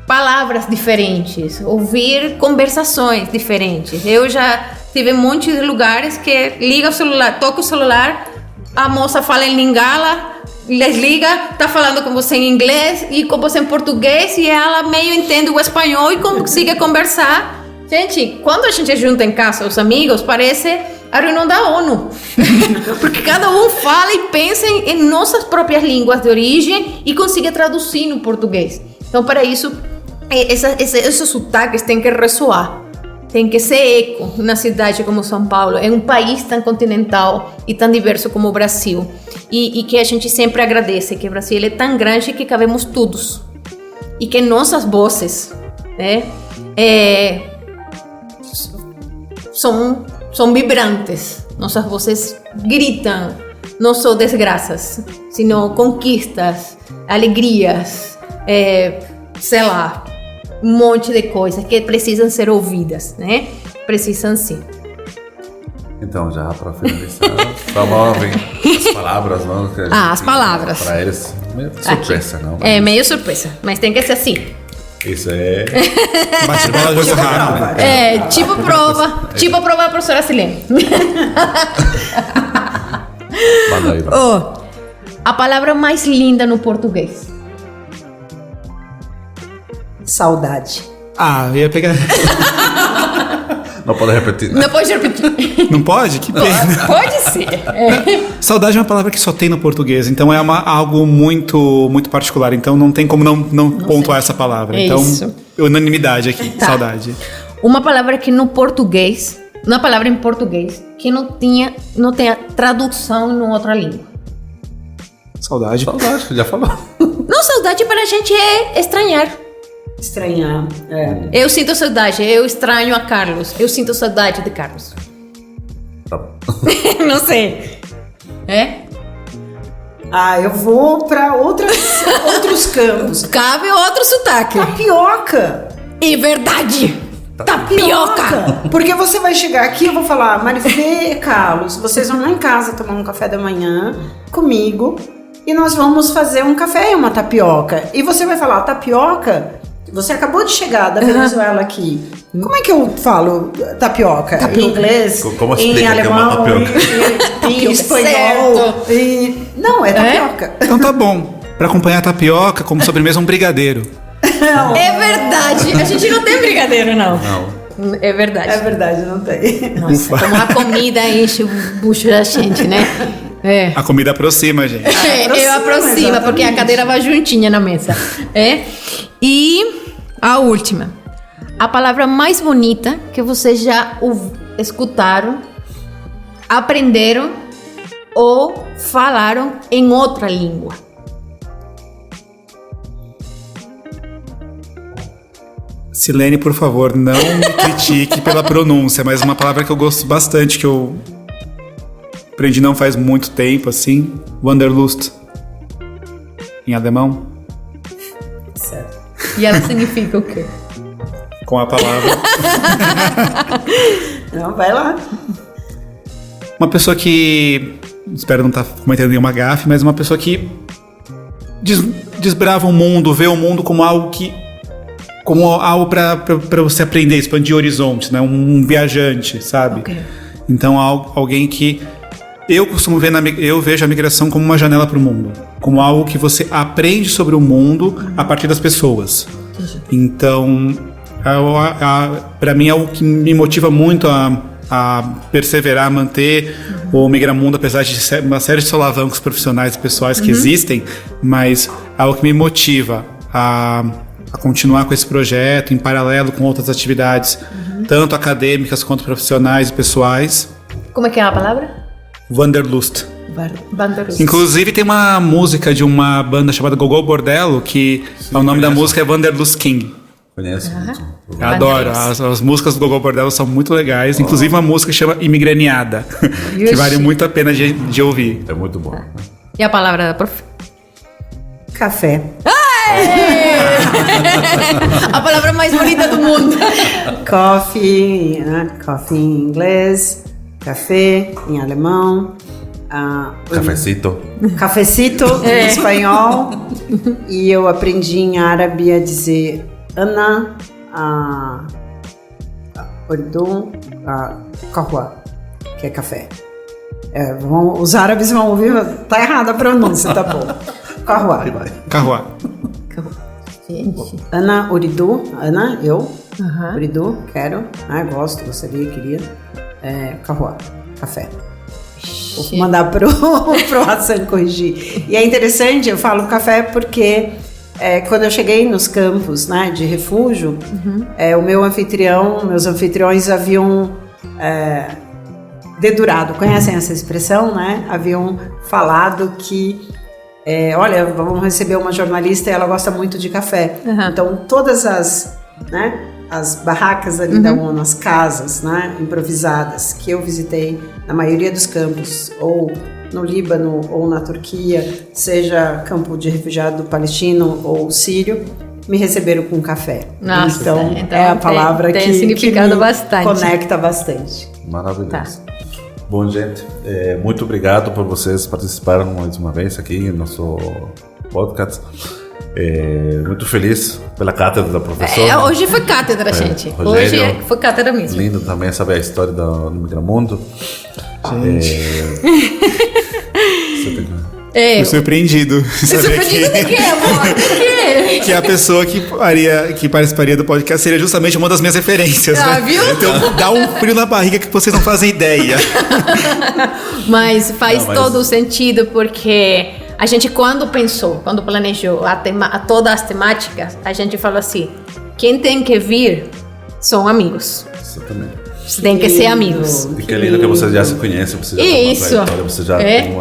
palavras diferentes. Ouvir conversações diferentes. Eu já tive um monte de lugares que liga o celular, toca o celular, a moça fala em lingala, desliga, tá falando com você em inglês e com você em português e ela meio entende o espanhol e consegue conversar. Gente, quando a gente junta em casa os amigos, parece a reunião da ONU. Porque cada um fala e pensa em nossas próprias línguas de origem e consegue traduzir no português. Então, para isso, esses sotaques têm que ressoar. Tem que ser eco na cidade como São Paulo, em um país tão continental e tão diverso como o Brasil. E que a gente sempre agradece, que o Brasil é tão grande que cabemos todos. E que nossas vozes, né, são vibrantes, nossas vozes gritam, não só desgraças, sino conquistas, alegrias, sei lá, um monte de coisas que precisam ser ouvidas, né? Precisam sim. Então, já para finalizar, vamos ver as palavras, não? As palavras. Para eles, meio surpresa, não? Meio surpresa, mas tem que ser assim. Isso é... Bate-bola, coisa rápida. Tipo prova da professora Silene. Manda aí. A palavra mais linda no português. Saudade. Eu ia pegar... Não pode repetir. Não pode repetir. Não pode? Que pena. Pode ser. Saudade é uma palavra que só tem no português, então é algo muito, muito particular. Então não tem como não pontuar essa palavra. É então, isso. unanimidade aqui. Tá. Saudade. Uma palavra que no português, uma palavra em português que não tenha tradução em outra língua. Saudade. Saudade, já falou. Não, saudade para a gente é estranhar. Estranhar. Eu sinto saudade, eu estranho a Carlos. Eu sinto saudade de Carlos. Tá bom. Não sei. É? Eu vou para outros campos. Cabe outro sotaque. Tapioca. É verdade. Tapioca. Porque você vai chegar aqui, eu vou falar, Marifê e Carlos, vocês vão lá em casa tomar um café da manhã comigo e nós vamos fazer um café e uma tapioca. E você vai falar, tapioca? Você acabou de chegar da Venezuela aqui. Como é que eu falo tapioca? Em inglês, Como em explica que é alemão, uma tapioca? em espanhol. Não, é tapioca. Então tá bom. Pra acompanhar a tapioca, como sobremesa, um brigadeiro. É verdade. A gente não tem brigadeiro, não. Não. É verdade. É verdade, não tem. Nossa, como a comida enche o bucho da gente, né? É. A comida aproxima, gente. Eu aproxima, exatamente. porque a cadeira vai juntinha na mesa. É. E a última. A palavra mais bonita que vocês já escutaram, aprenderam ou falaram em outra língua. Silene, por favor, não me critique pela pronúncia, mas uma palavra que eu gosto bastante, que eu aprendi não faz muito tempo, assim, Wanderlust, em alemão, Certo. E ela significa o quê? com a palavra. Não, vai lá. Uma pessoa que, espero não estar cometendo nenhuma gafe, mas uma pessoa que desbrava o mundo, vê o mundo como algo para você aprender, expandir horizontes, né? Um viajante, sabe? Ok. Então alguém que eu costumo ver eu vejo a migração como uma janela para o mundo, como algo que você aprende sobre o mundo a partir das pessoas. Então, para mim é algo que me motiva muito a perseverar, a manter o Migramundo, apesar de uma série de solavancos profissionais e pessoais que existem, mas é algo que me motiva a continuar com esse projeto em paralelo com outras atividades, tanto acadêmicas quanto profissionais e pessoais. Como é que é a palavra? Wanderlust. Wanderlust. Inclusive tem uma música de uma banda chamada Gogol Bordello, que o nome da música é Wanderlust King. Conhece? Eu adoro, as músicas do Gogol Bordello são muito legais, inclusive uma música que chama Imigraniada, que vale muito a pena de ouvir. É muito bom. E a palavra da prof? Café. A palavra mais bonita do mundo. Coffee, né? Coffee em inglês, café em alemão, Cafecito. cafecito em espanhol, e eu aprendi em árabe a dizer Ana, Urdu, Kahwa, que é café. Os árabes vão ouvir, tá errada a pronúncia, tá bom. Kahwa. Carruá. Gente. Ana, Uridu, Ana, eu. Aham. Uridu, quero. Gosto, gostaria, queria. Kahwa, café. Vou mandar pro Hassan corrigir. E é interessante, eu falo café porque quando eu cheguei nos campos, né, de refúgio, meus anfitriões haviam dedurado, conhecem essa expressão, né? Haviam falado que olha, vamos receber uma jornalista e ela gosta muito de café. Então todas as barracas ali da ONU, as casas, né, improvisadas que eu visitei na maioria dos campos, ou no Líbano ou na Turquia, seja campo de refugiado palestino ou sírio, me receberam com café. Nossa, então então é a palavra tem que significado me bastante. conecta bastante. Maravilhoso. Tá. Bom, gente, muito obrigado por vocês participarem mais uma vez aqui no nosso podcast. Muito feliz pela cátedra da professora. Hoje foi cátedra, gente. Rogério, Hoje foi cátedra mesmo. Lindo também saber a história do Migramundo. Fui surpreendido. Surpreendido de quê, amor? De quê? Que a pessoa que participaria do podcast seria justamente uma das minhas referências, né? Viu? Então dá um frio na barriga que vocês não fazem ideia. Mas faz todo o sentido, porque a gente quando planejou todas as temáticas, a gente falou assim, quem tem que vir são amigos. Exatamente. Você tem que ser amigos. E que lindo que você já se conhece, você já tem uma trajetória, você já tem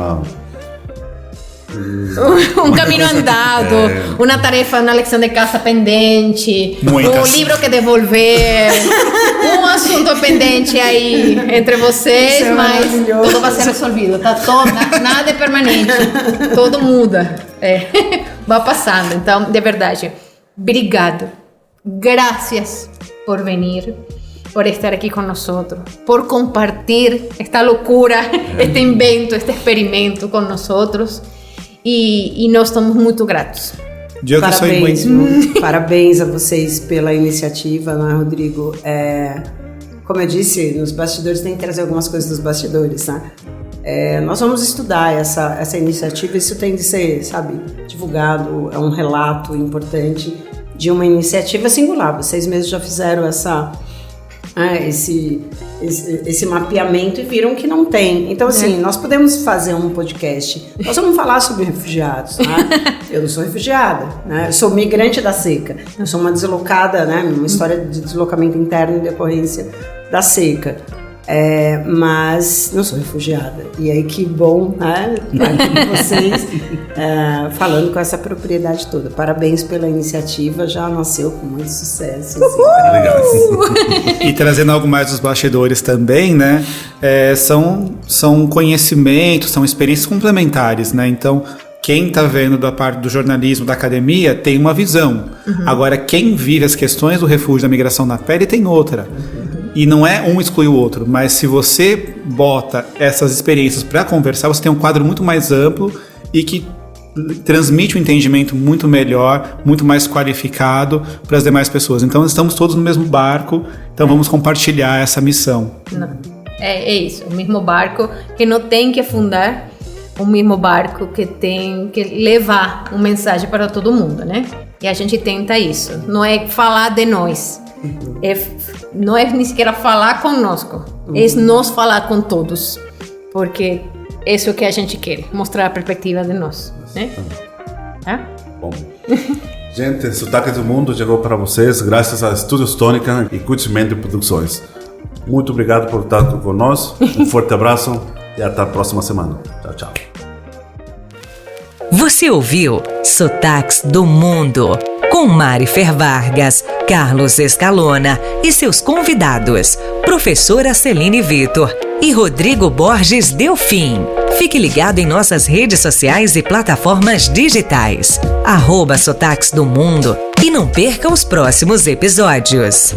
um caminho andado, uma tarefa na lição de casa pendente, muitas. Um livro que devolver, um assunto pendente aí entre vocês, mas tudo vai ser resolvido, tá? Nada é permanente, tudo muda, vai passando. Então, de verdade, obrigado, graças por vir, por estar aqui com nós, por compartilhar esta loucura, este invento, este experimento com nós. E nós estamos muito gratos. Parabéns a vocês pela iniciativa, não é, Rodrigo? Como eu disse, nos bastidores tem que trazer algumas coisas dos bastidores, né? Nós vamos estudar essa iniciativa, isso tem de ser, sabe, divulgado, é um relato importante de uma iniciativa singular. Vocês mesmos já fizeram esse mapeamento e viram que não tem. Então, assim, nós podemos fazer um podcast. Nós vamos falar sobre refugiados, né? Eu não sou refugiada, né? Eu sou migrante da seca. Eu sou uma deslocada, né? Uma história de deslocamento interno em decorrência da seca. Mas não sou refugiada. E aí, que bom, né? Vocês falando com essa propriedade toda. Parabéns pela iniciativa, já nasceu com muito sucesso. Assim. E trazendo algo mais dos bastidores também, né? São conhecimentos, são experiências complementares, né? Então, quem está vendo da parte do jornalismo, da academia, tem uma visão. Agora, quem vive as questões do refúgio, da migração na pele, tem outra. E não é um exclui o outro, mas se você bota essas experiências para conversar, você tem um quadro muito mais amplo e que transmite um entendimento muito melhor, muito mais qualificado para as demais pessoas. Então, estamos todos no mesmo barco, então vamos compartilhar essa missão. É isso, o mesmo barco que não tem que afundar, o mesmo barco que tem que levar uma mensagem para todo mundo, né? E a gente tenta isso, não é falar de nós. Não é nem sequer falar conosco, é nós falar com todos, porque isso é o que a gente quer, mostrar a perspectiva de nós, né? Bom, gente, Sotaques do Mundo chegou para vocês graças a Estúdios Tônica e Curtimento Produções. Muito obrigado por estar conosco, um forte abraço e até a próxima semana. Tchau, tchau. Você ouviu Sotaques do Mundo, com Marifer Vargas, Carlos Escalona e seus convidados, professora Celine Vitor e Rodrigo Borges Delfim. Fique ligado em nossas redes sociais e plataformas digitais. @Sotaques do Mundo e não perca os próximos episódios.